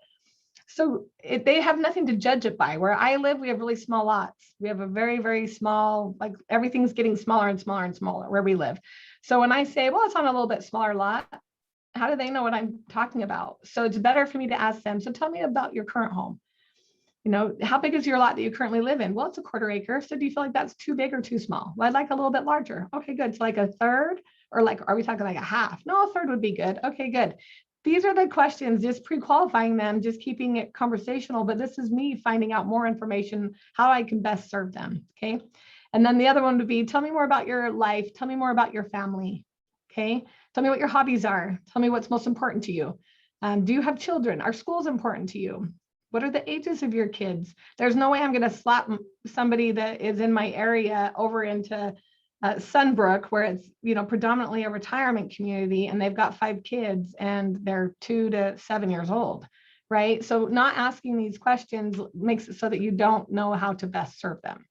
so they have nothing to judge it by. Where I live, we have really small lots. We have a very, very small, like everything's getting smaller and smaller and smaller where we live. So when I say, well, it's on a little bit smaller lot, how do they know what I'm talking about? So it's better for me to ask them, so tell me about your current home. You know, how big is your lot that you currently live in? Well, it's a 1/4 acre. So do you feel like that's too big or too small? Well, I'd like a little bit larger. Okay, good. So like a third, or like, are we talking like a half? No, a third would be good. Okay, good. These are the questions, just pre-qualifying them, just keeping it conversational, but this is me finding out more information, how I can best serve them, okay? And then the other one would be, tell me more about your life. Tell me more about your family, okay? Tell me what your hobbies are. Tell me what's most important to you. Do you have children? Are schools important to you? What are the ages of your kids? There's no way I'm going to slap somebody that is in my area over into Sunbrook, where it's, you know, predominantly a retirement community, and they've got 5 kids and they're 2 to 7 years old, right? So not asking these questions makes it so that you don't know how to best serve them.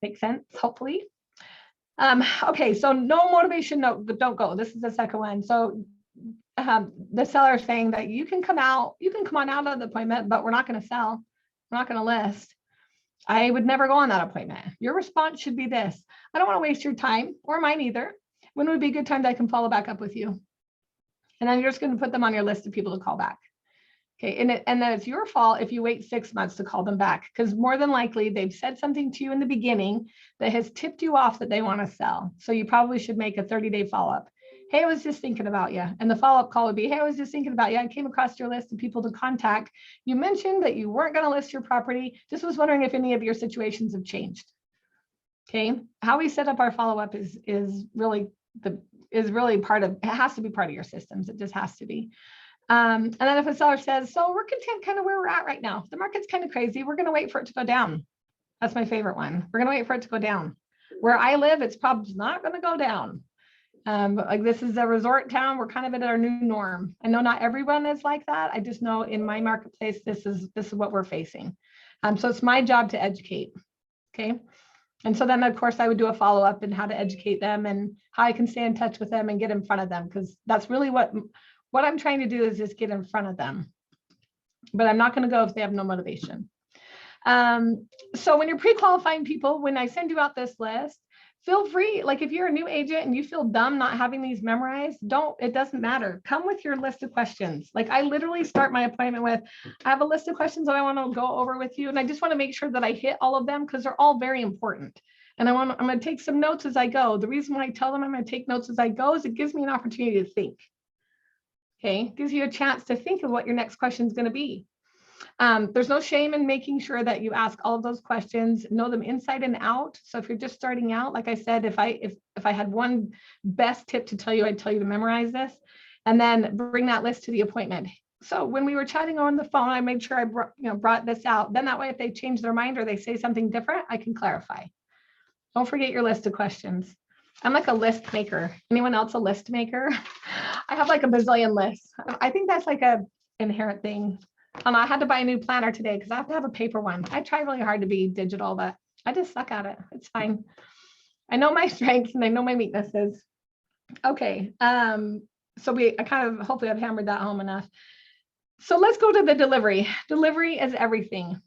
Make sense, hopefully. Okay, so no motivation, no, don't go. This is the second one. So the seller is saying that you can come on out of the appointment, but we're not going to sell. We're not going to list. I would never go on that appointment. Your response should be this: I don't want to waste your time or mine either. When would be a good time that I can follow back up with you? And then you're just going to put them on your list of people to call back. Okay, and then it's your fault if you wait 6 months to call them back, because more than likely they've said something to you in the beginning that has tipped you off that they want to sell. So you probably should make a 30-day follow-up. Hey, I was just thinking about you. And the follow-up call would be, hey, I was just thinking about you. I came across your list of people to contact. You mentioned that you weren't going to list your property. Just was wondering if any of your situations have changed. Okay, how we set up our follow-up is really part of, it has to be part of your systems. It just has to be. And then if a seller says, so we're content kind of where we're at right now. The market's kind of crazy. We're going to wait for it to go down. That's my favorite one. We're going to wait for it to go down. Where I live, it's probably not going to go down. But like, this is a resort town. We're kind of at our new norm. I know not everyone is like that. I just know in my marketplace, this is what we're facing. So it's my job to educate. Okay. And so then of course I would do a follow-up and how to educate them and how I can stay in touch with them and get in front of them. Because that's really what I'm trying to do, is just get in front of them. But I'm not going to go if they have no motivation. So when you're pre-qualifying people, when I send you out this list, feel free, like if you're a new agent and you feel dumb not having these memorized, it doesn't matter. Come with your list of questions. Like I literally start my appointment with, I have a list of questions that I want to go over with you. And I just want to make sure that I hit all of them because they're all very important. And I'm going to take some notes as I go. The reason why I tell them I'm going to take notes as I go is it gives me an opportunity to think. Okay, gives you a chance to think of what your next question is going to be. There's no shame in making sure that you ask all of those questions, know them inside and out. So if you're just starting out, like I said, if I had one best tip to tell you, I'd tell you to memorize this and then bring that list to the appointment. So when we were chatting on the phone, I made sure I brought this out. Then that way, if they change their mind or they say something different, I can clarify. Don't forget your list of questions. I'm like a list maker. Anyone else a list maker? I have like a bazillion lists. I think that's like a inherent thing. I had to buy a new planner today because I have to have a paper one. I try really hard to be digital, but I just suck at it. It's fine. I know my strengths and I know my weaknesses. Okay. So I kind of, hopefully I've hammered that home enough. So let's go to the delivery. Delivery is everything.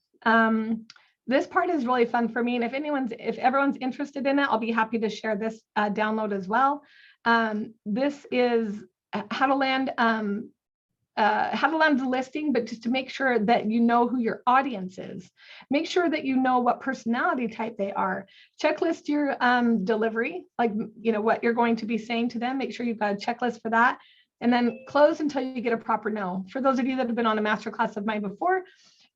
This part is really fun for me. And if everyone's interested in it, I'll be happy to share this download as well. This is how to land the listing, but just to make sure that you know who your audience is. Make sure that you know what personality type they are. Checklist your delivery, like, what you're going to be saying to them. Make sure you've got a checklist for that. And then close until you get a proper no. For those of you that have been on a masterclass of mine before,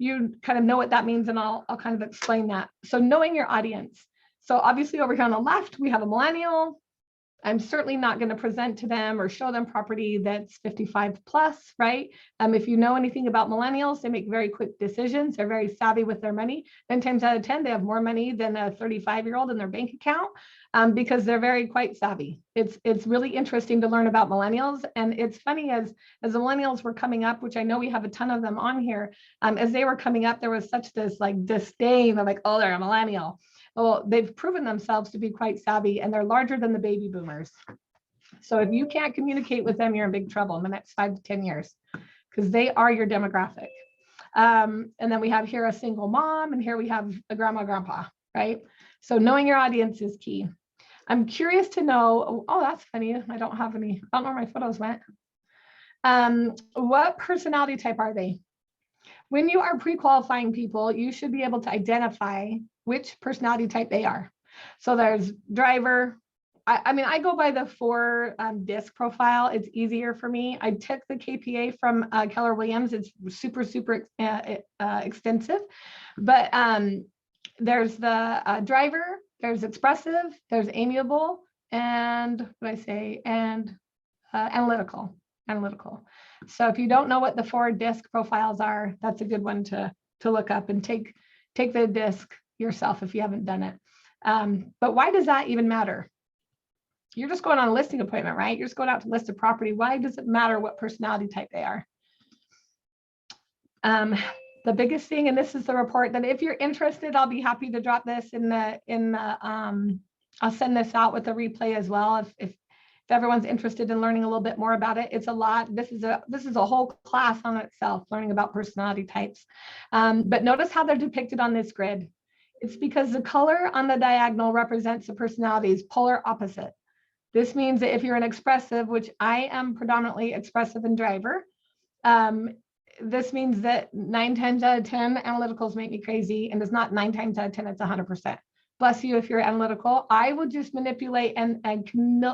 you kind of know what that means, and I'll kind of explain that. So knowing your audience. So obviously over here on the left, we have a millennial, I'm certainly not going to present to them or show them property that's 55 plus, right? If you know anything about millennials, they make very quick decisions. They're very savvy with their money. 10 times out of 10, they have more money than a 35-year-old in their bank account because they're very quite savvy. It's really interesting to learn about millennials. And it's funny as the millennials were coming up, which I know we have a ton of them on here, as they were coming up, there was such this like disdain of like, oh, they're a millennial. Well, they've proven themselves to be quite savvy and they're larger than the baby boomers. So if you can't communicate with them, you're in big trouble in the next 5 to 10 years because they are your demographic. And then we have here a single mom and here we have a grandma, grandpa, right? So knowing your audience is key. I'm curious to know, oh, that's funny. I don't know where my photos went. What personality type are they? When you are pre-qualifying people, you should be able to identify which personality type they are. So there's driver. I mean, I go by the 4 disc profile. It's easier for me. I took the KPA from Keller Williams. It's super extensive. But there's the driver, there's expressive, there's amiable, and what I say, and analytical. So if you don't know what the 4 disc profiles are, that's a good one to look up and take the disc yourself if you haven't done it. But why does that even matter? You're just going on a listing appointment, right? You're just going out to list a property. Why does it matter what personality type they are? The biggest thing, and this is the report, that if you're interested, I'll be happy to drop this in the I'll send this out with a replay as well. If everyone's interested in learning a little bit more about it, it's a lot. This is a whole class on itself, learning about personality types. But notice how they're depicted on this grid. It's because the color on the diagonal represents the personality's polar opposite. This means that if you're an expressive, which I am predominantly expressive and driver, this means that 9 times out of 10 analyticals make me crazy, and it's not 9 times out of 10, it's 100%. Bless you if you're analytical. I would just manipulate and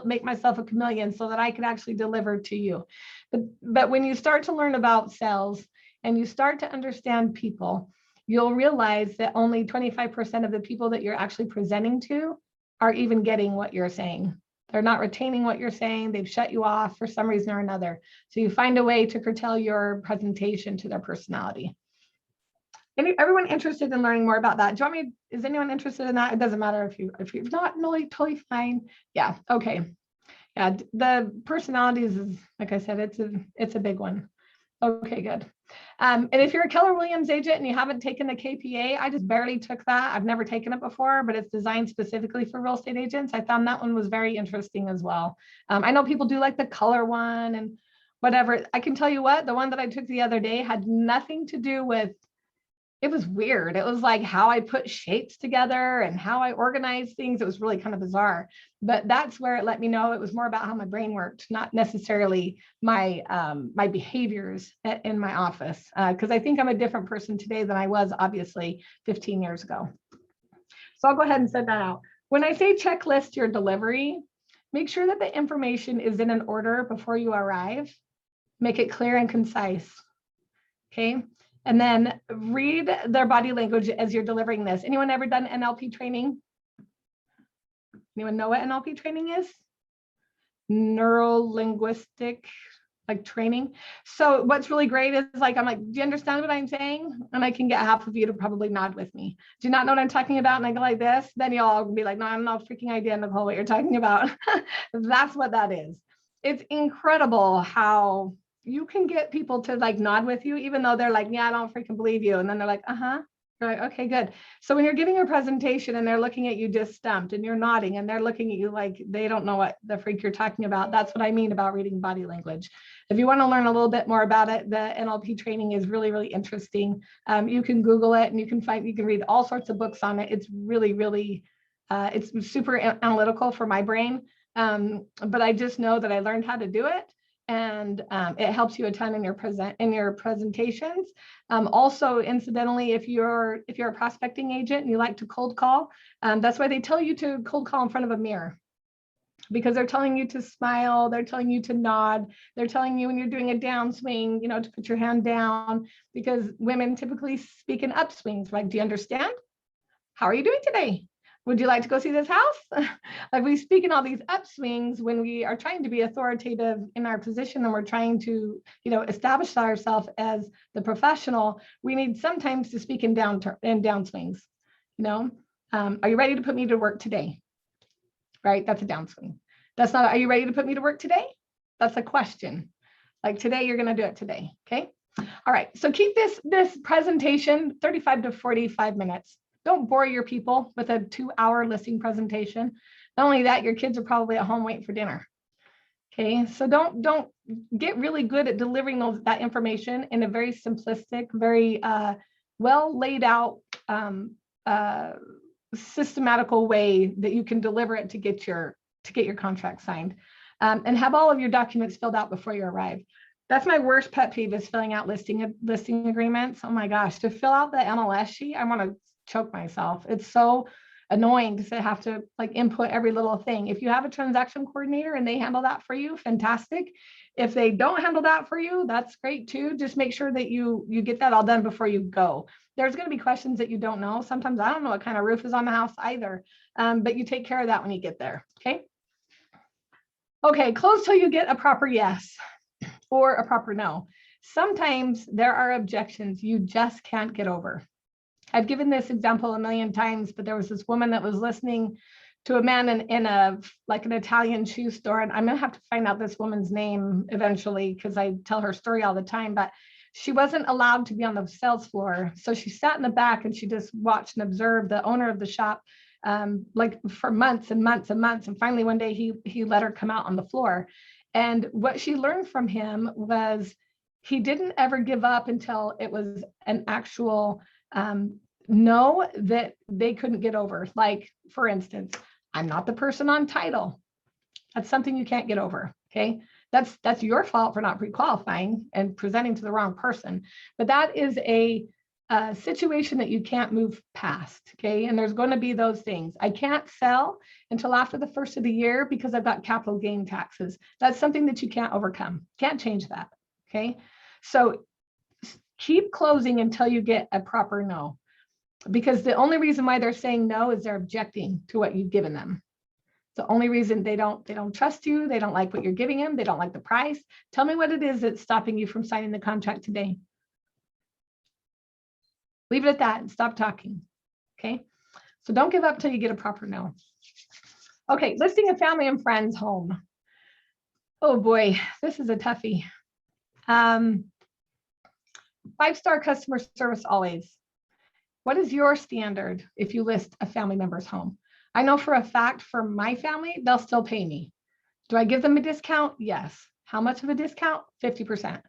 make myself a chameleon so that I can actually deliver to you. But when you start to learn about sales and you start to understand people, you'll realize that only 25% of the people that you're actually presenting to are even getting what you're saying. They're not retaining what you're saying. They've shut you off for some reason or another. So you find a way to curtail your presentation to their personality. Everyone interested in learning more about that? Do you want me? Is anyone interested in that? It doesn't matter if you're not, no, totally fine. Yeah. Okay. Yeah. The personalities is, like I said, it's a big one. Okay, good. And if you're a Keller Williams agent and you haven't taken the KPA, I just barely took that. I've never taken it before, but it's designed specifically for real estate agents. I found that one was very interesting as well. I know people do like the color one and whatever. I can tell you what, the one that I took the other day had nothing to do with, it was weird. It was like how I put shapes together and how I organized things. It was really kind of bizarre, but that's where it let me know it was more about how my brain worked, not necessarily my my behaviors in my office. Because I think I'm a different person today than I was obviously 15 years ago. So I'll go ahead and send that out. When I say checklist your delivery, make sure that the information is in an order before you arrive. Make it clear and concise. Okay. And then read their body language as you're delivering this. Anyone ever done NLP training? Anyone know what NLP training is? Neuro-linguistic like training. So what's really great is like, I'm like, do you understand what I'm saying? And I can get half of you to probably nod with me. Do you not know what I'm talking about? And I go like this, then you'll all be like, no, I have no freaking idea, Nicole, what you're talking about. That's what that is. It's incredible how you can get people to like nod with you, even though they're like, yeah, I don't freaking believe you. And then they're like, uh-huh. You're like, okay, good. So when you're giving your presentation and they're looking at you just stumped and you're nodding and they're looking at you like they don't know what the freak you're talking about, that's what I mean about reading body language. If you want to learn a little bit more about it, the NLP training is really, really interesting. You can Google it and you can read all sorts of books on it. It's really, really, it's super analytical for my brain. But I just know that I learned how to do it. And it helps you a ton in your presentations. Also, incidentally, if you're a prospecting agent and you like to cold call, that's why they tell you to cold call in front of a mirror, because they're telling you to smile, they're telling you to nod, they're telling you when you're doing a downswing, you know, to put your hand down, because women typically speak in upswings. Like, do you understand? How are you doing today? Would you like to go see this house? Like we speak in all these upswings when we are trying to be authoritative in our position and we're trying to, establish ourselves as the professional. We need sometimes to speak in downswings. Are you ready to put me to work today? Right? That's a downswing. That's not, are you ready to put me to work today? That's a question. Like today, you're going to do it today. Okay. All right. So keep this presentation 35 to 45 minutes. Don't bore your people with a 2-hour listing presentation. Not only that, your kids are probably at home waiting for dinner. Okay, so don't get really good at delivering that information in a very simplistic, very well laid out, systematical way that you can deliver it to get your contract signed, and have all of your documents filled out before you arrive. That's my worst pet peeve, is filling out listing agreements. Oh my gosh, to fill out the MLS sheet, I want to choke myself. It's so annoying to have to input every little thing. If you have a transaction coordinator and they handle that for you, fantastic. If they don't handle that for you, that's great too. Just make sure that you get that all done before you go. There's going to be questions that you don't know. Sometimes I don't know what kind of roof is on the house either, but you take care of that when you get there. Okay, close till you get a proper yes or a proper no. Sometimes there are objections you just can't get over. I've given this example a million times, but there was this woman that was listening to a man in an Italian shoe store. And I'm going to have to find out this woman's name eventually because I tell her story all the time, but she wasn't allowed to be on the sales floor. So she sat in the back and she just watched and observed the owner of the shop for months and months and months. And finally, one day he let her come out on the floor. And what she learned from him was he didn't ever give up until it was an actual no that they couldn't get over. Like, for instance, I'm not the person on title. That's something you can't get over. Okay. That's your fault for not pre-qualifying and presenting to the wrong person. But that is a situation that you can't move past. Okay. And there's going to be those things. I can't sell until after the first of the year because I've got capital gain taxes. That's something that you can't overcome. Can't change that. Okay. So keep closing until you get a proper no, because the only reason why they're saying no is they're objecting to what you've given them. It's the only reason. They don't trust you. They don't like what you're giving them. They don't like the price. Tell me what it is that's stopping you from signing the contract today. Leave it at that and stop talking. Okay. So don't give up till you get a proper no. Okay. Listing a family and friends home. Oh boy, this is a toughie. 5-star customer service always. What is your standard if you list a family member's home? I know for a fact for my family, they'll still pay me. Do I give them a discount? Yes. How much of a discount? 50%.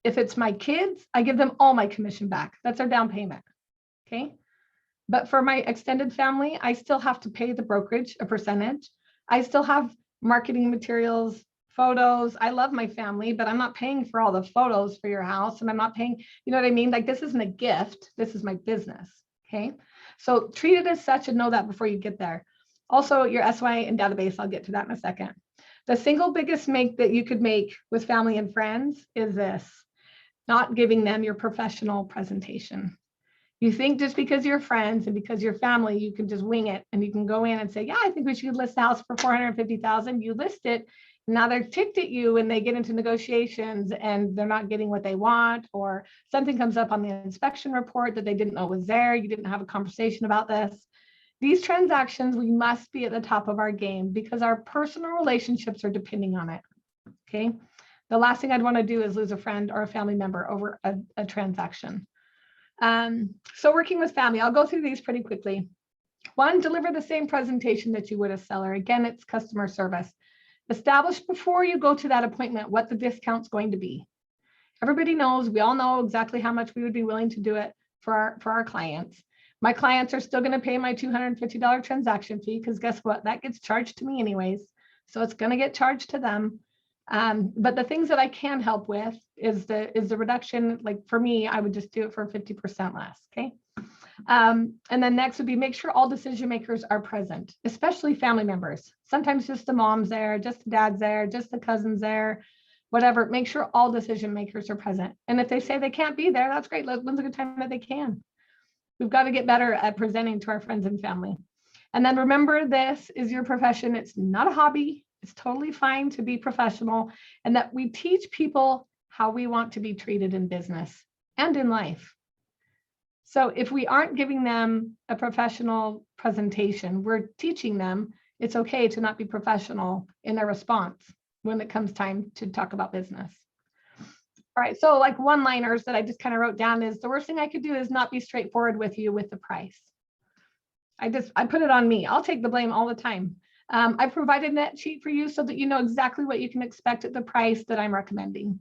If it's my kids, I give them all my commission back. That's our down payment. Okay. But for my extended family, I still have to pay the brokerage a percentage. I still have marketing materials, photos. I love my family, but I'm not paying for all the photos for your house. And I'm not paying, you know what I mean? Like, this isn't a gift. This is my business. Okay. So treat it as such and know that before you get there. Also, your SY and database, I'll get to that in a second. The single biggest make that you could make with family and friends is this: not giving them your professional presentation. You think just because you're friends and because you're family, you can just wing it and you can go in and say, yeah, I think we should list the house for $450,000. You list it. Now they're ticked at you and they get into negotiations and they're not getting what they want, or something comes up on the inspection report that they didn't know was there. You didn't have a conversation about this. These transactions, we must be at the top of our game because our personal relationships are depending on it. Okay. The last thing I'd want to do is lose a friend or a family member over a transaction. So working with family, I'll go through these pretty quickly. 1, deliver the same presentation that you would a seller. Again, it's customer service. Establish before you go to that appointment what the discount's going to be. Everybody knows, we all know exactly how much we would be willing to do it for our clients. My clients are still going to pay my $250 transaction fee because guess what? That gets charged to me anyways. So it's going to get charged to them. But the things that I can help with is the reduction. Like for me, I would just do it for 50% less. Okay. And then next would be make sure all decision makers are present, especially family members. Sometimes just the mom's there, just the dad's there, just the cousin's there, whatever. Make sure all decision makers are present. And if they say they can't be there, that's great. When's a good time that they can? We've got to get better at presenting to our friends and family. And then remember, this is your profession. It's not a hobby. It's totally fine to be professional, and that we teach people how we want to be treated in business and in life. So if we aren't giving them a professional presentation, we're teaching them it's okay to not be professional in their response when it comes time to talk about business. All right, so like one-liners that I just kind of wrote down is, the worst thing I could do is not be straightforward with you with the price. I put it on me. I'll take the blame all the time. I provided that sheet for you so that you know exactly what you can expect at the price that I'm recommending.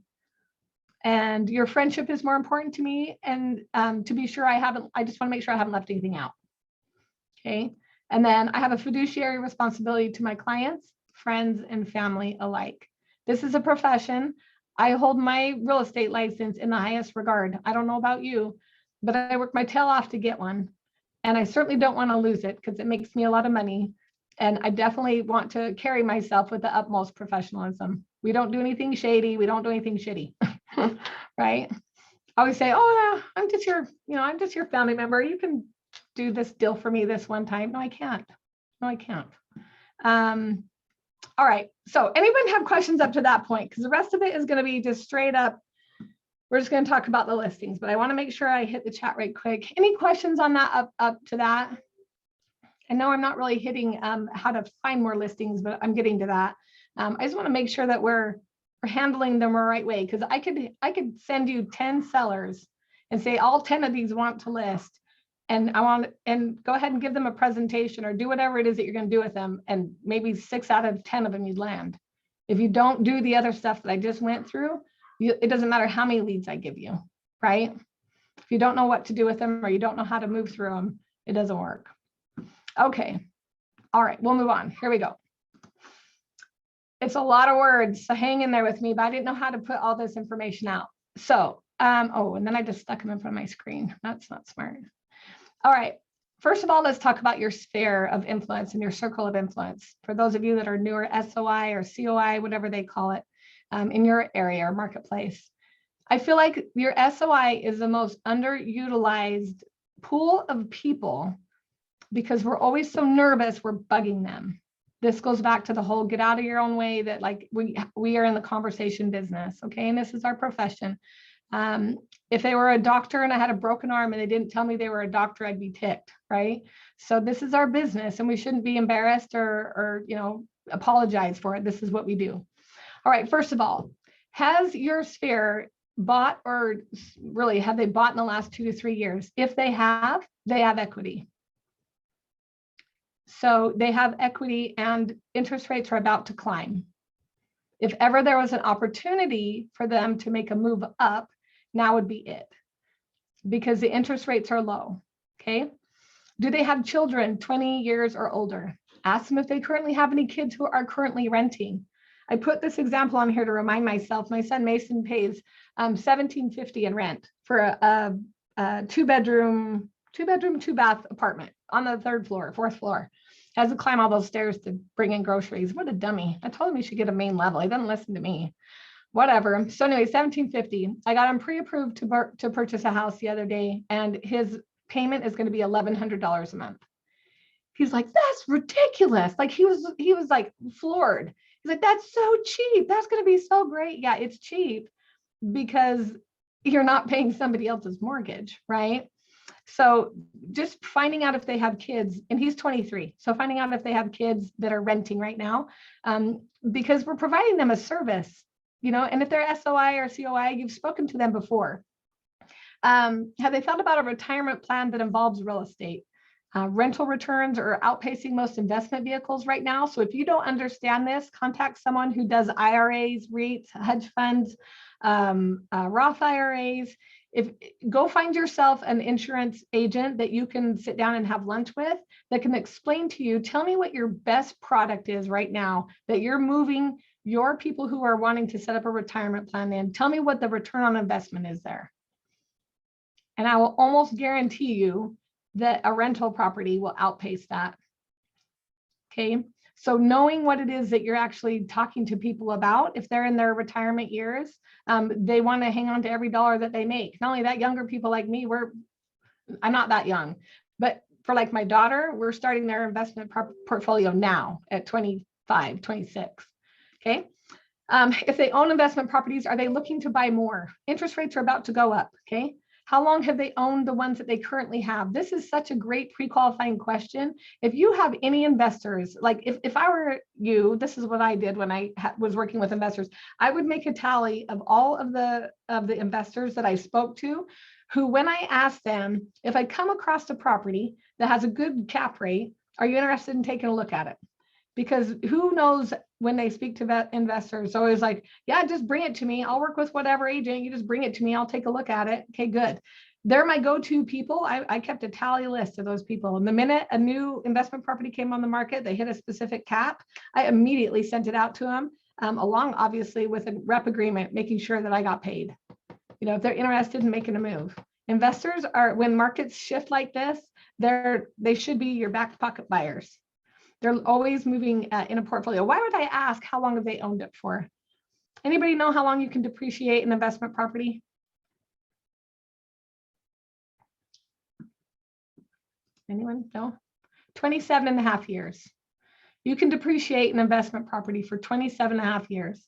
And your friendship is more important to me. And to be sure I just want to make sure I haven't left anything out. Okay. And then I have a fiduciary responsibility to my clients, friends, and family alike. This is a profession. I hold my real estate license in the highest regard. I don't know about you, but I work my tail off to get one. And I certainly don't want to lose it because it makes me a lot of money. And I definitely want to carry myself with the utmost professionalism. We don't do anything shady. We don't do anything shitty, right? I always say, oh yeah, I'm just your family member. You can do this deal for me this one time. No, I can't. No, I can't. All right. So anyone have questions up to that point? Because the rest of it is going to be just straight up. We're just going to talk about the listings, but I want to make sure I hit the chat right quick. Any questions on that up to that? I know I'm not really hitting how to find more listings, but I'm getting to that. I just want to make sure that we're handling them the right way, because I could send you 10 sellers and say all 10 of these want to list, and go ahead and give them a presentation or do whatever it is that you're going to do with them, and maybe 6 out of 10 of them you'd land. If you don't do the other stuff that I just went through, it doesn't matter how many leads I give you, right? If you don't know what to do with them or you don't know how to move through them, it doesn't work. Okay. All right, we'll move on. Here we go. It's a lot of words, so hang in there with me, but I didn't know how to put all this information out. So, and then I just stuck them in front of my screen. That's not smart. All right. First of all, let's talk about your sphere of influence and your circle of influence. For those of you that are newer, SOI or COI, whatever they call it, in your area or marketplace. I feel like your SOI is the most underutilized pool of people because we're always so nervous, we're bugging them. This goes back to the whole get out of your own way, that like we are in the conversation business, okay? And this is our profession. If they were a doctor and I had a broken arm and they didn't tell me they were a doctor, I'd be ticked, right? So this is our business and we shouldn't be embarrassed or apologize for it. This is what we do. All right, first of all, has your sphere bought, or really have they bought in the last 2 to 3 years? If they have equity. So they have equity and interest rates are about to climb. If ever there was an opportunity for them to make a move up, now would be it, because the interest rates are low, okay? Do they have children 20 years or older? Ask them if they currently have any kids who are currently renting. I put this example on here to remind myself. My son Mason pays $1,750 in rent for a two-bedroom, two-bath apartment on the 3rd floor, 4th floor. Has to climb all those stairs to bring in groceries. What a dummy. I told him he should get a main level. He doesn't listen to me. Whatever. So anyway, $1,750. I got him pre-approved to purchase a house the other day, and his payment is going to be $1,100 a month. He's like, that's ridiculous. Like he was like floored. He's like, that's so cheap. That's going to be so great. Yeah, it's cheap because you're not paying somebody else's mortgage, right? So just finding out if they have kids, and he's 23. So finding out if they have kids that are renting right now, because we're providing them a service, and if they're SOI or COI, you've spoken to them before. Have they thought about a retirement plan that involves real estate? Rental returns are outpacing most investment vehicles right now. So if you don't understand this, contact someone who does IRAs, REITs, hedge funds, Roth IRAs. Go find yourself an insurance agent that you can sit down and have lunch with that can explain to you, tell me what your best product is right now that you're moving your people who are wanting to set up a retirement plan in. Tell me what the return on investment is there. And I will almost guarantee you that a rental property will outpace that. Okay. So knowing what it is that you're actually talking to people about, if they're in their retirement years, they want to hang on to every dollar that they make. Not only that, younger people like me, I'm not that young, but for like my daughter, we're starting their investment portfolio now at 25, 26. Okay. If they own investment properties, are they looking to buy more? Interest rates are about to go up. Okay. How long have they owned the ones that they currently have? This is such a great pre-qualifying question. If you have any investors, like if I were you, this is what I did when I was working with investors. I would make a tally of all of the investors that I spoke to, who, when I asked them, if I come across a property that has a good cap rate, are you interested in taking a look at it? Because who knows, when they speak to investors, always like, yeah, just bring it to me. I'll work with whatever agent. You just bring it to me. I'll take a look at it. Okay, good. They're my go-to people. I kept a tally list of those people. And the minute a new investment property came on the market, they hit a specific cap, I immediately sent it out to them, along obviously with a rep agreement, making sure that I got paid. You know, if they're interested in making a move. Investors are, when markets shift like this, they should be your back pocket buyers. They're always moving in a portfolio. Why would I ask how long have they owned it for? Anybody know how long you can depreciate an investment property? Anyone? No? 27 and a half years. You can depreciate an investment property for 27 and a half years.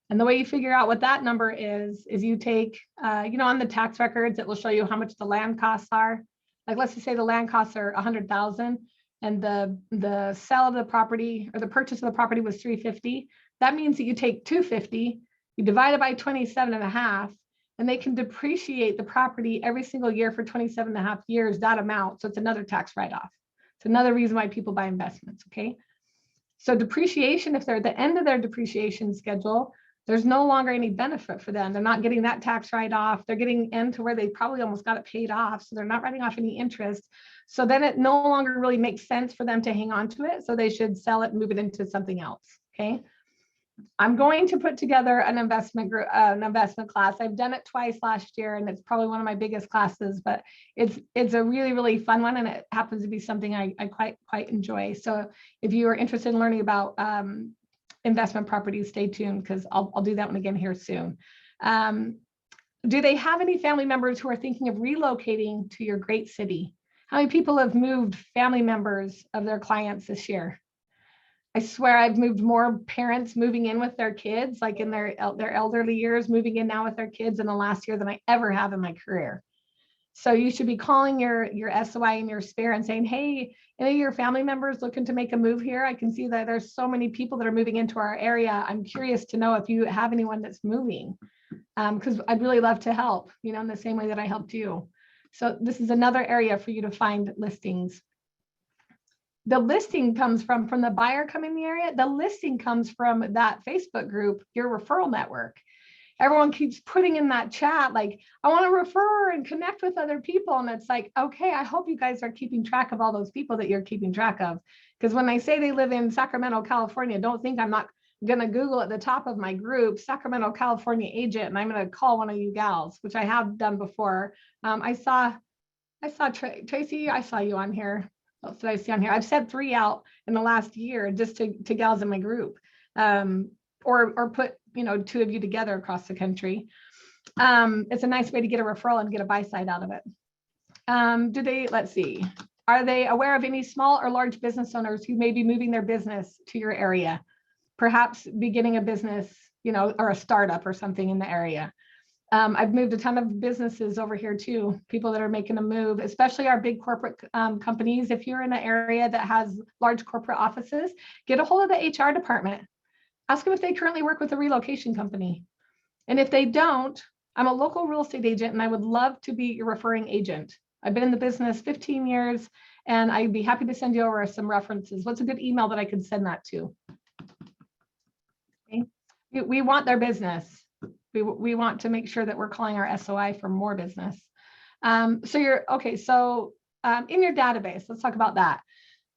And the way you figure out what that number is you take, on the tax records, it will show you how much the land costs are. Like, let's just say the land costs are 100,000 and the sale of the property or the purchase of the property was 350. That means that you take 250, you divide it by 27 and a half, and they can depreciate the property every single year for 27 and a half years, that amount. So it's another tax write-off. It's another reason why people buy investments, okay? So depreciation, if they're at the end of their depreciation schedule, there's no longer any benefit for them. They're not getting that tax write-off. They're getting into where they probably almost got it paid off. So they're not writing off any interest. So then it no longer really makes sense for them to hang on to it. So they should sell it and move it into something else. Okay. I'm going to put together an investment group, an investment class. I've done it twice last year, and it's probably one of my biggest classes, but it's a really, really fun one. And it happens to be something I quite enjoy. So if you are interested in learning about investment properties, stay tuned, because I'll do that one again here soon. Do they have any family members who are thinking of relocating to your great city? How many people have moved family members of their clients this year? I swear I've moved more parents moving in with their kids, like in their elderly years, moving in now with their kids in the last year than I ever have in my career. So you should be calling your SOI and your sphere and saying, hey, any of your family members looking to make a move here? I can see that there's so many people that are moving into our area. I'm curious to know if you have anyone that's moving, because I'd really love to help, in the same way that I helped you. So this is another area for you to find listings. The listing comes from the buyer coming in the area. The listing comes from that Facebook group, your referral network. Everyone keeps putting in that chat, like, I want to refer and connect with other people. And it's like, okay, I hope you guys are keeping track of all those people that you're keeping track of. Because when they say they live in Sacramento, California, don't think I'm not going to Google at the top of my group, Sacramento, California agent, and I'm going to call one of you gals, which I have done before. I saw Tracy, I saw you on here. What else did I see on here? I've sent 3 out in the last year just to gals in my group, or put 2 of you together across the country. It's a nice way to get a referral and get a buy side out of it. Let's see. Are they aware of any small or large business owners who may be moving their business to your area? Perhaps beginning a business, or a startup or something in the area. I've moved a ton of businesses over here too, people that are making a move, especially our big corporate companies. If you're in an area that has large corporate offices, get a hold of the HR department. Ask them if they currently work with a relocation company. And if they don't, I'm a local real estate agent and I would love to be your referring agent. I've been in the business 15 years and I'd be happy to send you over some references. What's a good email that I could send that to? Okay. We want their business. We want to make sure that we're calling our SOI for more business. So in your database, let's talk about that.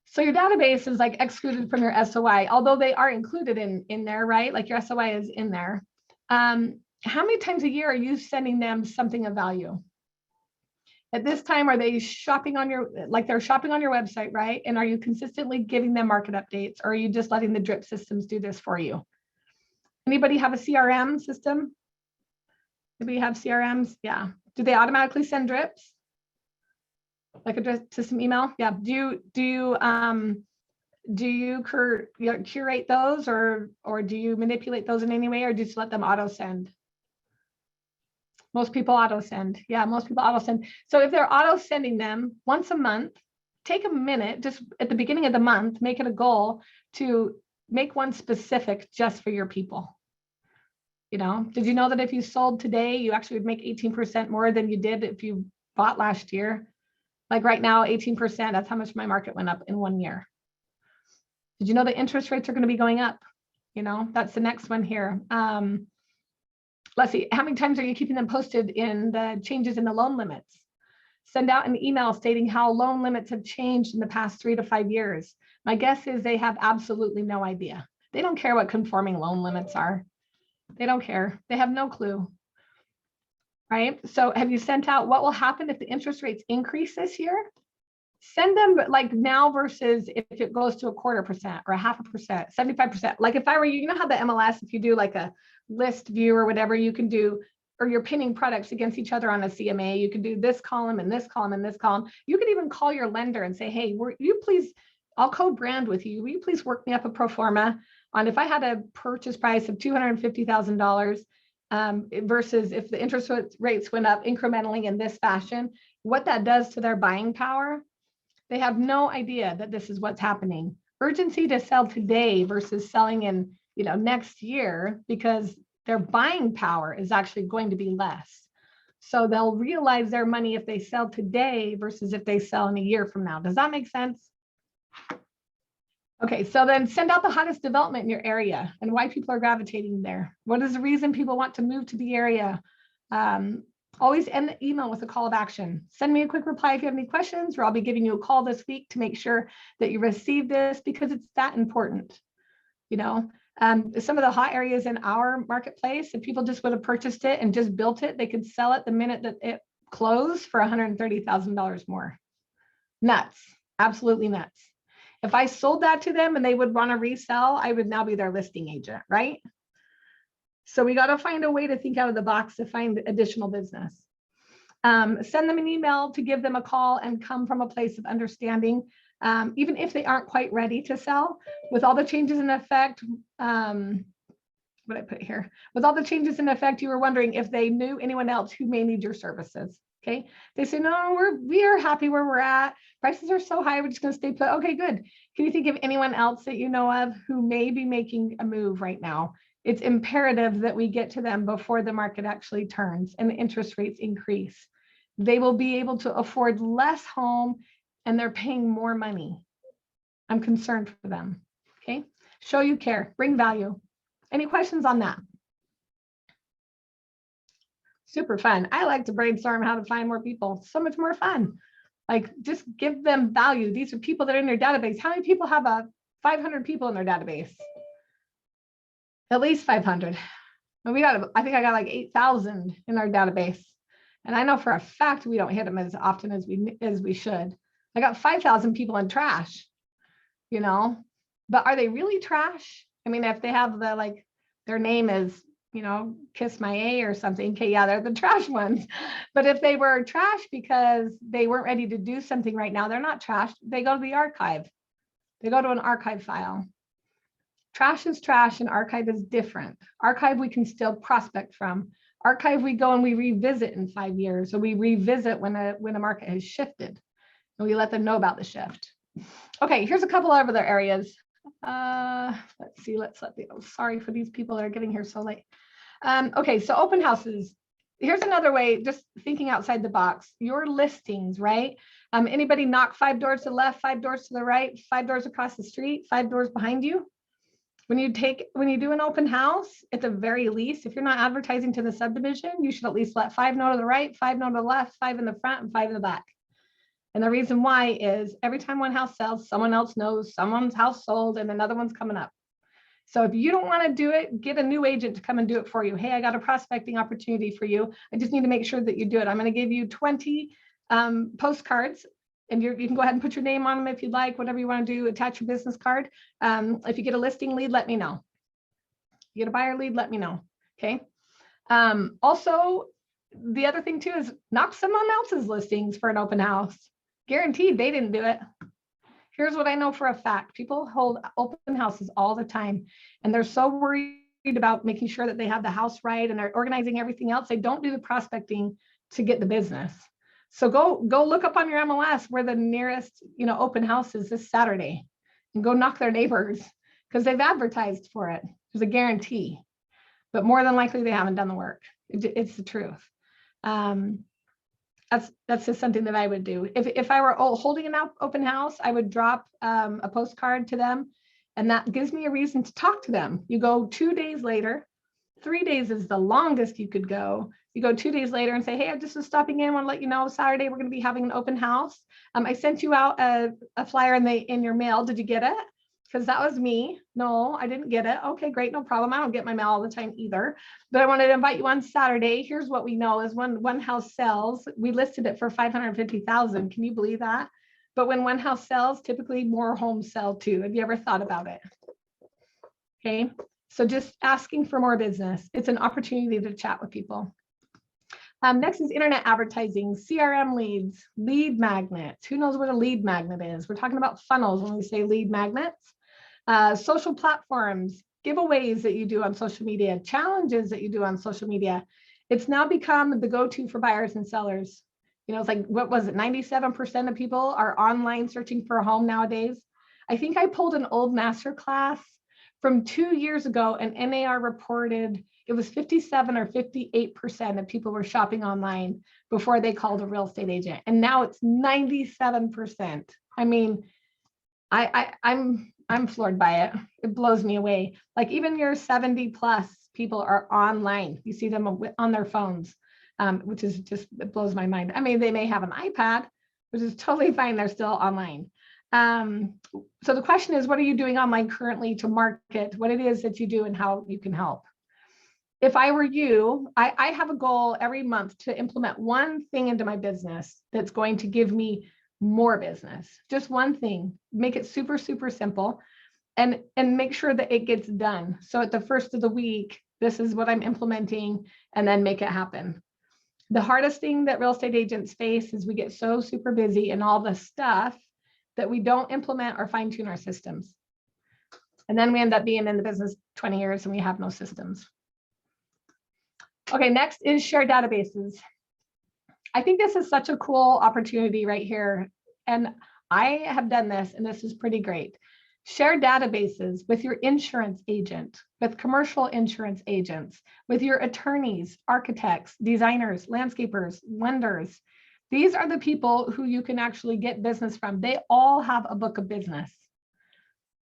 So your database is like excluded from your SOI, although they are included in there, right? Like your SOI is in there. How many times a year are you sending them something of value? At this time, are they shopping on they're shopping on your website, right? And are you consistently giving them market updates, or are you just letting the drip systems do this for you? Anybody have a CRM system? Anybody have CRMs? Yeah. Do they automatically send drips? Like address to some email? Yeah. Do you curate those or do you manipulate those in any way, or do you just let them auto send? Most people auto send. Yeah, most people auto send. So if they're auto sending them once a month, take a minute just at the beginning of the month, make it a goal to make one specific just for your people. You know, did you know that if you sold today, you actually would make 18% more than you did if you bought last year? Like right now, 18%, that's how much my market went up in 1 year. Did you know the interest rates are going to be going up? You know, that's the next one here. Let's see, how many times are you keeping them posted in the changes in the loan limits? Send out an email stating how loan limits have changed in the past 3 to 5 years. My guess is they have absolutely no idea. They don't care what conforming loan limits are. They don't care. They have no clue. Right? So have you sent out what will happen if the interest rates increase this year? Send them like now versus if it goes to 1/4% or 0.5%, 75%. Like if I were you, you know how the MLS, if you do like a list view or whatever, you can do, or you're pinning products against each other on a CMA, you can do this column and this column and this column. You could even call your lender and say, hey, you please, I'll co-brand with you. Will you please work me up a pro forma on if I had a purchase price of $250,000 versus if the interest rates went up incrementally in this fashion, what that does to their buying power. They have no idea that this is what's happening. Urgency to sell today versus selling in, next year, because their buying power is actually going to be less. So they'll realize their money if they sell today versus if they sell in a year from now. Does that make sense? Okay, so then send out the hottest development in your area and why people are gravitating there. What is the reason people want to move to the area? Always end the email with a call of action. Send me a quick reply if you have any questions, or I'll be giving you a call this week to make sure that you receive this, because it's that important. Some of the hot areas in our marketplace, if people just would have purchased it and just built it, they could sell it the minute that it closed for $130,000 more. Nuts, absolutely nuts. If I sold that to them and they would want to resell, I would now be their listing agent, right? So we got to find a way to think out of the box to find additional business. Send them an email to give them a call and come from a place of understanding, even if they aren't quite ready to sell. With all the changes in effect, what I put here, with all the changes in effect, you were wondering if they knew anyone else who may need your services. Okay, they say, no, we are happy where we're at. Prices are so high, we're just going to stay put. Okay, good. Can you think of anyone else that you know of who may be making a move right now? It's imperative that we get to them before the market actually turns and the interest rates increase. They will be able to afford less home and they're paying more money. I'm concerned for them. Okay, show you care, bring value. Any questions on that? Super fun. I like to brainstorm how to find more people. So much more fun. Like just give them value. These are people that are in your database. How many people have 500 people in their database? At least 500. And I think I got like 8,000 in our database. And I know for a fact we don't hit them as often as we should. I got 5,000 people in trash, but are they really trash? I mean, if they have their name is, Kiss My A or something, okay, yeah, they're the trash ones. But if they were trash because they weren't ready to do something right now, they're not trash. They go to the archive. They go to an archive file. Trash is trash and archive is different. Archive we can still prospect from. Archive we go and we revisit in 5 years, or we revisit when a market has shifted and we let them know about the shift. Okay, here's a couple of other areas. Let's see, sorry for these people that are getting here so late. Okay, so open houses. Here's another way, just thinking outside the box. Your listings, right? Anybody knock 5 doors to the left, 5 doors to the right, 5 doors across the street, 5 doors behind you? When you do an open house, at the very least, if you're not advertising to the subdivision, you should at least let 5 know to the right, 5 know to the left, 5 in the front, and 5 in the back. And the reason why is every time one house sells, someone else knows someone's house sold and another one's coming up. So if you don't want to do it, get a new agent to come and do it for you. Hey, I got a prospecting opportunity for you. I just need to make sure that you do it. I'm going to give you 20 postcards. And you can go ahead and put your name on them if you'd like, whatever you want to do, attach your business card. If you get a listing lead, let me know. You get a buyer lead, let me know, okay? Also, the other thing too is knock someone else's listings for an open house. Guaranteed they didn't do it. Here's what I know for a fact. People hold open houses all the time, and they're so worried about making sure that they have the house right and they're organizing everything else. They don't do the prospecting to get the business. So go look up on your MLS where the nearest, open house is this Saturday, and go knock their neighbors, because they've advertised for it. There's a guarantee, but more than likely they haven't done the work. It's the truth. That's just something that I would do. If I were holding an open house, I would drop a postcard to them, and that gives me a reason to talk to them. You go 2 days later. 3 days is the longest you could go. You go 2 days later and say, hey, I just was stopping in. I want to let you know Saturday we're going to be having an open house. I sent you out a flyer in your mail. Did you get it? Because that was me. No, I didn't get it. Okay, great, no problem. I don't get my mail all the time either. But I wanted to invite you on Saturday. Here's what we know is when one house sells, we listed it for $550,000. Can you believe that? But when one house sells, typically more homes sell too. Have you ever thought about it? Okay, so just asking for more business. It's an opportunity to chat with people. Next is internet advertising, CRM leads, lead magnets. Who knows what a lead magnet is? We're talking about funnels when we say lead magnets. Social platforms, giveaways that you do on social media, challenges that you do on social media. It's now become the go-to for buyers and sellers. It's like, what was it? 97% of people are online searching for a home nowadays. I think I pulled an old master class from 2 years ago, and NAR reported it was 57 or 58% of people were shopping online before they called a real estate agent. And now it's 97%. I mean, I'm floored by it. It blows me away. Like even your 70 plus people are online. You see them on their phones, which is just, it blows my mind. I mean, they may have an iPad, which is totally fine. They're still online. So the question is, what are you doing online currently to market what it is that you do and how you can help? If I were you, I have a goal every month to implement one thing into my business that's going to give me more business. Just one thing. Make it super, super simple, and make sure that it gets done. So at the first of the week, this is what I'm implementing, and then make it happen. The hardest thing that real estate agents face is we get so super busy and all the stuff that we don't implement or fine tune our systems. And then we end up being in the business 20 years and we have no systems. Okay, next is shared databases. I think this is such a cool opportunity right here. And I have done this, and this is pretty great. Share databases with your insurance agent, with commercial insurance agents, with your attorneys, architects, designers, landscapers, lenders. These are the people who you can actually get business from. They all have a book of business.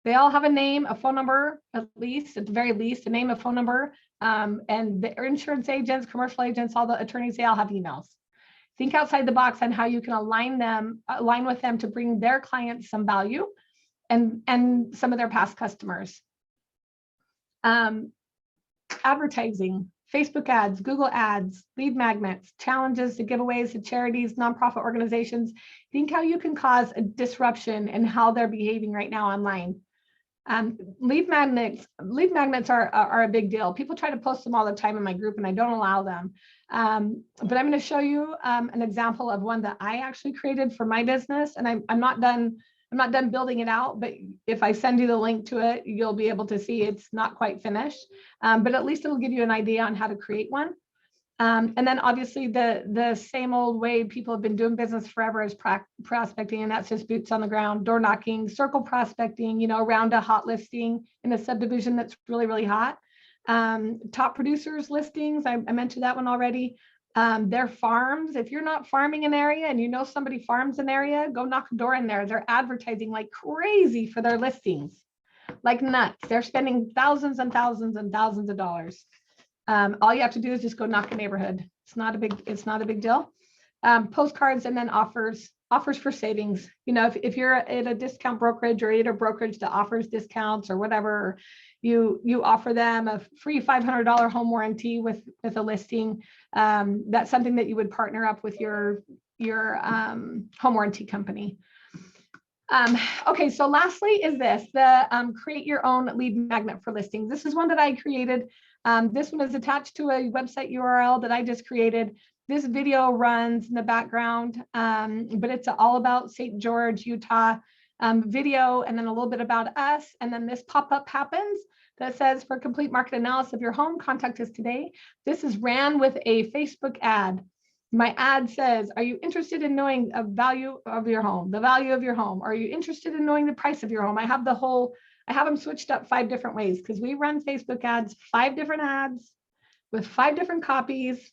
They all have a name, a phone number, at the very least, a name, a phone number. And the insurance agents, commercial agents, all the attorneys, they all have emails. Think outside the box on how you can align with them to bring their clients some value and some of their past customers. Advertising, Facebook ads, Google ads, lead magnets, challenges to giveaways to charities, nonprofit organizations. Think how you can cause a disruption in how they're behaving right now online. Lead magnets are a big deal. People try to post them all the time in my group, and I don't allow them. But I'm going to show you an example of one that I actually created for my business, and I'm not done building it out. But if I send you the link to it, you'll be able to see it's not quite finished. But at least it'll give you an idea on how to create one. And then obviously the same old way people have been doing business forever is prospecting, and that's just boots on the ground, door knocking, circle prospecting, around a hot listing in a subdivision that's really, really hot. Top producers listings, I mentioned that one already. Their farms, if you're not farming an area and you know somebody farms an area, go knock a door in there. They're advertising like crazy for their listings, like nuts. They're spending thousands and thousands and thousands of dollars. All you have to do is just go knock a neighborhood. It's not a big deal. Postcards and then offers for savings. If you're at a discount brokerage or at a brokerage that offers discounts or whatever, you offer them a free $500 home warranty with a listing. That's something that you would partner up with your home warranty company. Okay, so lastly is this, the create your own lead magnet for listings. This is one that I created. This one is attached to a website URL that I just created. this video runs in the background, but it's all about St. George, Utah video, and then a little bit about us. And then this pop-up happens that says, for complete market analysis of your home, contact us today. This is ran with a Facebook ad. My ad says, are you interested in knowing the value of your home, the value of your home? Are you interested in knowing the price of your home? I have them switched up 5 different ways because we run Facebook ads, 5 different ads with 5 different copies,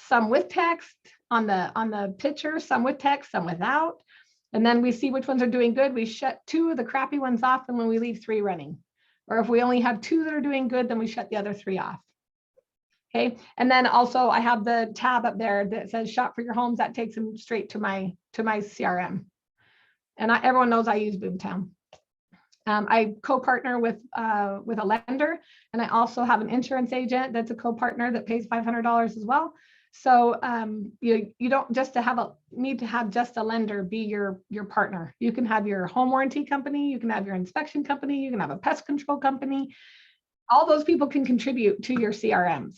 some with text on the picture, some with text, some without. And then we see which ones are doing good. We shut 2 of the crappy ones off, and when we leave 3 running. Or if we only have 2 that are doing good, then we shut the other 3 off. Okay. And then also I have the tab up there that says shop for your homes. That takes them straight to my CRM. And everyone knows I use Boomtown. I co-partner with a lender, and I also have an insurance agent that's a co-partner that pays $500 as well. So you don't just need to have just a lender be your partner. You can have your home warranty company, you can have your inspection company, you can have a pest control company. All those people can contribute to your CRMs.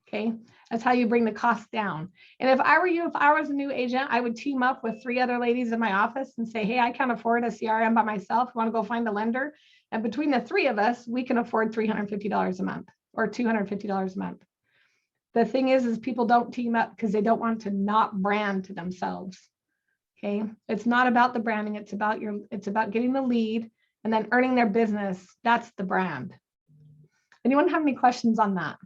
Okay, that's how you bring the cost down. And if I were you, if I was a new agent, I would team up with 3 other ladies in my office and say, hey, I can't afford a CRM by myself. Want to go find a lender? And between the 3 of us, we can afford $350 a month or $250 a month. The thing is people don't team up because they don't want to not brand to themselves. Okay, it's not about the branding. It's about getting the lead and then earning their business. That's the brand. Anyone have any questions on that?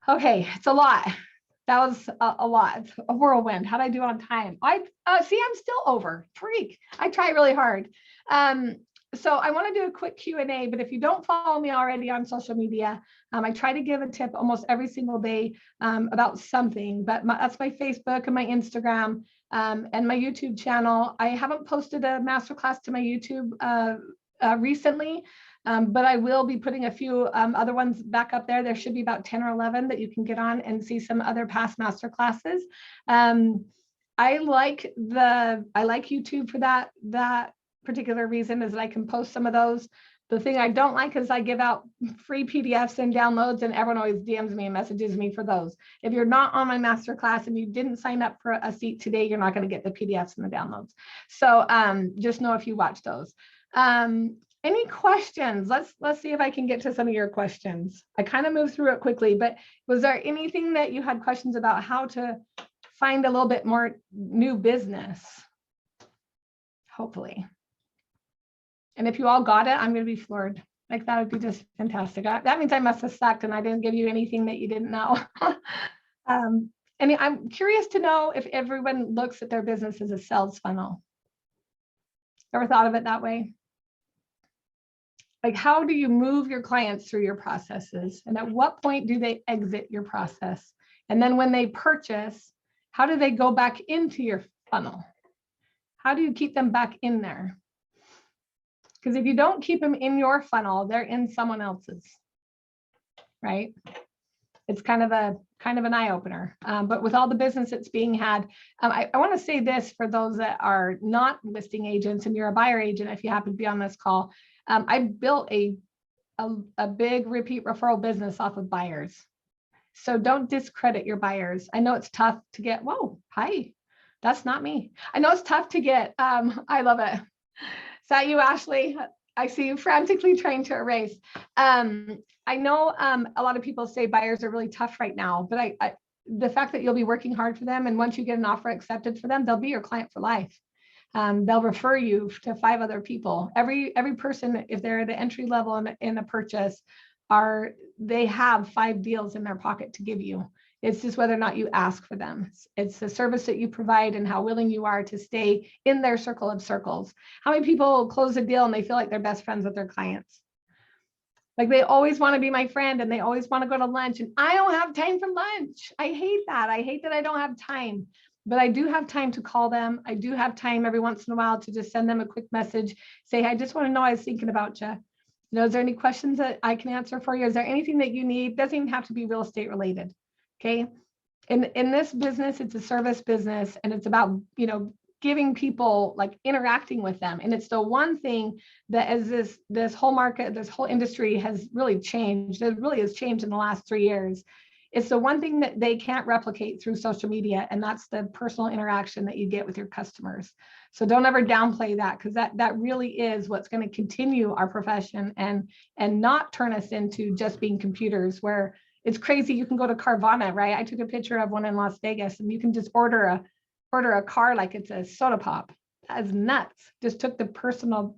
Okay, it's a lot. That was a lot. It's a whirlwind. How'd I do on time? See, I'm still over. Freak. I try really hard. So I want to do a quick Q&A, but if you don't follow me already on social media, I try to give a tip almost every single day about something, but that's my Facebook and my Instagram and my YouTube channel. I haven't posted a masterclass to my YouTube recently, but I will be putting a few other ones back up there. There should be about 10 or 11 that you can get on and see some other past masterclasses. I like YouTube for that particular reason, is that I can post some of those. The thing I don't like is I give out free PDFs and downloads, and everyone always DMs me and messages me for those. If you're not on my masterclass and you didn't sign up for a seat today, you're not going to get the PDFs and the downloads. So just know if you watch those. Any questions? Let's see if I can get to some of your questions. I kind of moved through it quickly, but was there anything that you had questions about how to find a little bit more new business? Hopefully. And if you all got it, I'm going to be floored. Like, that would be just fantastic. That means I must have sucked and I didn't give you anything that you didn't know. And I'm curious to know if everyone looks at their business as a sales funnel. Ever thought of it that way? Like, how do you move your clients through your processes? And at what point do they exit your process? And then when they purchase, how do they go back into your funnel? How do you keep them back in there? Because if you don't keep them in your funnel, they're in someone else's, right? It's kind of an eye opener. But with all the business that's being had, I want to say this for those that are not listing agents and you're a buyer agent, if you happen to be on this call, I built a big repeat referral business off of buyers. So don't discredit your buyers. I know it's tough to get, whoa, hi, that's not me. I know it's tough to get, I love it. Is that you, Ashley? I see you frantically trying to erase. I know a lot of people say buyers are really tough right now, but the fact that you'll be working hard for them, and once you get an offer accepted for them, they'll be your client for life. They'll refer you to 5 other people. Every person, if they're at the entry level in a purchase, they have 5 deals in their pocket to give you. It's just whether or not you ask for them. It's the service that you provide and how willing you are to stay in their circle of circles. How many people close a deal and they feel like they're best friends with their clients? Like, they always want to be my friend and they always want to go to lunch, and I don't have time for lunch. I hate that. I hate that I don't have time, but I do have time to call them. I do have time every once in a while to just send them a quick message, say, I just want to know I was thinking about you. You know, is there any questions that I can answer for you? Is there anything that you need? Doesn't even have to be real estate related. Okay. In this business, it's a service business, and it's about, giving people, like, interacting with them. And it's the one thing that, as this whole market, this whole industry has really changed. It really has changed in the last 3 years, It's the one thing that they can't replicate through social media, and that's the personal interaction that you get with your customers. So don't ever downplay that, because that really is what's going to continue our profession and not turn us into just being computers, where it's crazy. You can go to Carvana, right? I took a picture of one in Las Vegas, and you can just order a car like it's a soda pop. That is nuts. Just took the personal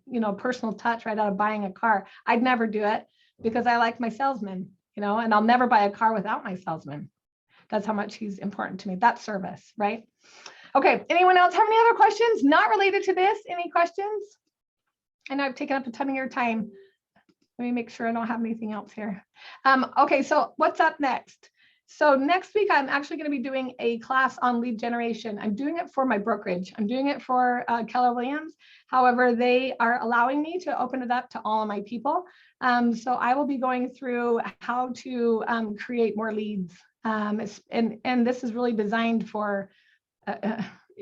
touch right out of buying a car. I'd never do it because I like my salesman, and I'll never buy a car without my salesman. That's how much he's important to me. That's service, right? Okay, anyone else have any other questions not related to this? Any questions? I know I've taken up a ton of your time. Let me make sure I don't have anything else here. Okay, so what's up next? So next week, I'm actually going to be doing a class on lead generation. I'm doing it for my brokerage. I'm doing it for Keller Williams. However, they are allowing me to open it up to all of my people. So I will be going through how to create more leads. And this is really designed for,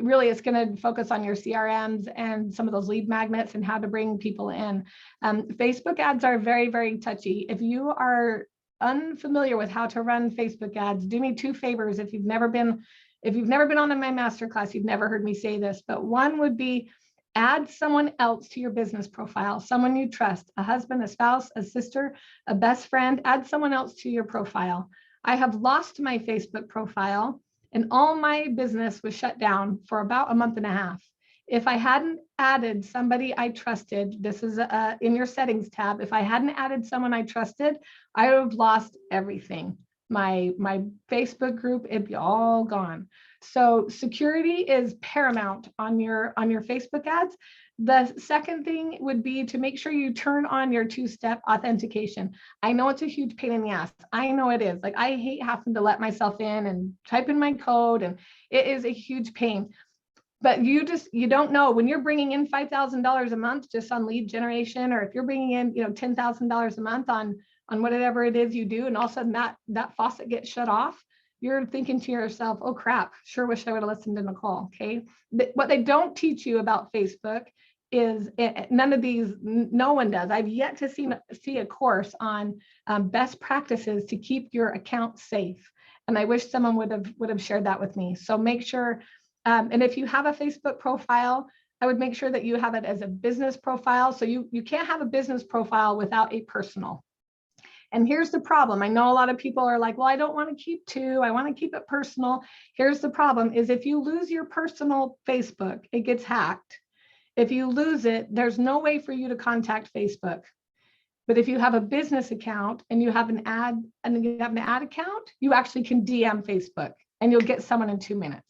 really it's going to focus on your CRMs and some of those lead magnets and how to bring people in. Facebook ads are very, very touchy. If you are unfamiliar with how to run Facebook ads, do me two favors. If you've never been on my masterclass, you've never heard me say this, but one would be add someone else to your business profile, someone you trust, a husband, a spouse, a sister, a best friend, add someone else to your profile. I have lost my Facebook profile and all my business was shut down for about a month and a half. If I hadn't added somebody I trusted, this is in your settings tab. If I hadn't added someone I trusted, I would have lost everything. My Facebook group, it'd be all gone. So security is paramount on your Facebook ads. The second thing would be to make sure you turn on your two-step authentication. I know it's a huge pain in the ass. I know it is. Like, I hate having to let myself in and type in my code, and it is a huge pain. But you don't know when you're bringing in $5,000 a month just on lead generation, or if you're bringing in, $10,000 a month on whatever it is you do, and all of a sudden that faucet gets shut off, you're thinking to yourself, oh crap, sure wish I would have listened to Nicole. Okay. What they don't teach you about Facebook is none of these, no one does. I've yet to see a course on best practices to keep your account safe. And I wish someone would have shared that with me. So make sure, and if you have a Facebook profile, I would make sure that you have it as a business profile. So you can't have a business profile without a personal. And here's the problem. I know a lot of people are like, well, I don't want to keep two. I want to keep it personal. Here's the problem is if you lose your personal Facebook, it gets hacked. If you lose it, there's no way for you to contact Facebook. But if you have a business account and you have an ad account, you actually can DM Facebook and you'll get someone in 2 minutes.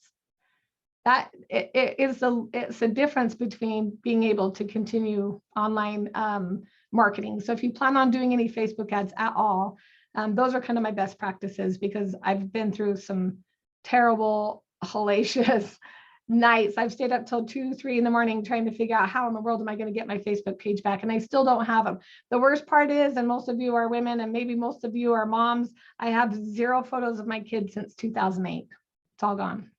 It's a difference between being able to continue online marketing. So if you plan on doing any Facebook ads at all, those are kind of my best practices, because I've been through some terrible, hellacious nights. I've stayed up till 2, 3 in the morning trying to figure out how in the world am I going to get my Facebook page back, and I still don't have them. The worst part is, and most of you are women and maybe most of you are moms, I have 0 photos of my kids since 2008. It's all gone.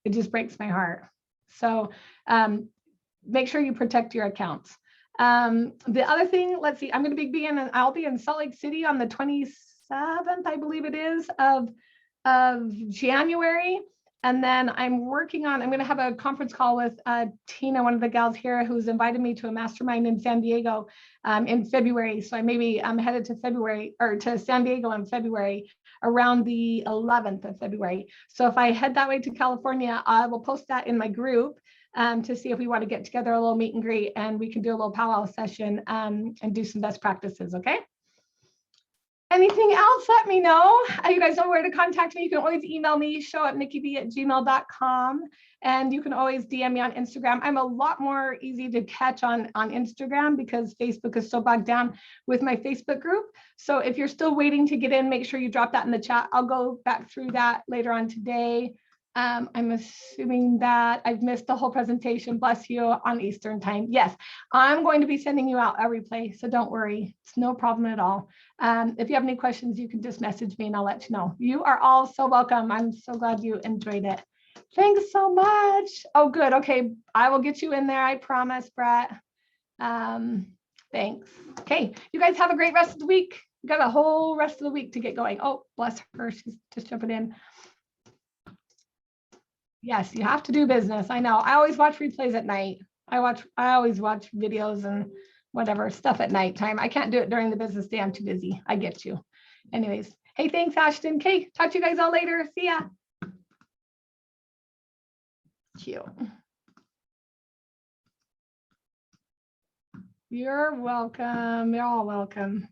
It just breaks my heart. So make sure you protect your accounts. The other thing, let's see, I'll be in Salt Lake City on the 27th, I believe it is, of January. And then I'm going to have a conference call with Tina, one of the gals here, who's invited me to a mastermind in San Diego in February. So I'm headed to San Diego in February, around the 11th of February. So if I head that way to California, I will post that in my group to see if we want to get together a little meet and greet, and we can do a little powwow session and do some best practices. Okay. Anything else, let me know. You guys know where to contact me. You can always email me, show@nikkiB@gmail.com. And you can always DM me on Instagram. I'm a lot more easy to catch on Instagram because Facebook is so bogged down with my Facebook group. So if you're still waiting to get in, make sure you drop that in the chat. I'll go back through that later on today. I'm assuming that I've missed the whole presentation, bless you, on Eastern time. Yes, I'm going to be sending you out a replay, so don't worry. It's no problem at all. If you have any questions, you can just message me and I'll let you know. You are all so welcome. I'm so glad you enjoyed it. Thanks so much. Oh, good. Okay, I will get you in there. I promise, Brett. Thanks. Okay, you guys have a great rest of the week. got a whole rest of the week to get going. Oh, bless her. She's just jumping in. Yes, you have to do business. I know. I always watch replays at night. I always watch videos and whatever stuff at nighttime. I can't do it during the business day. I'm too busy. I get you. Anyways, hey, thanks, Ashton. Okay, talk to you guys all later. See ya. Cute. You're welcome. You're all welcome.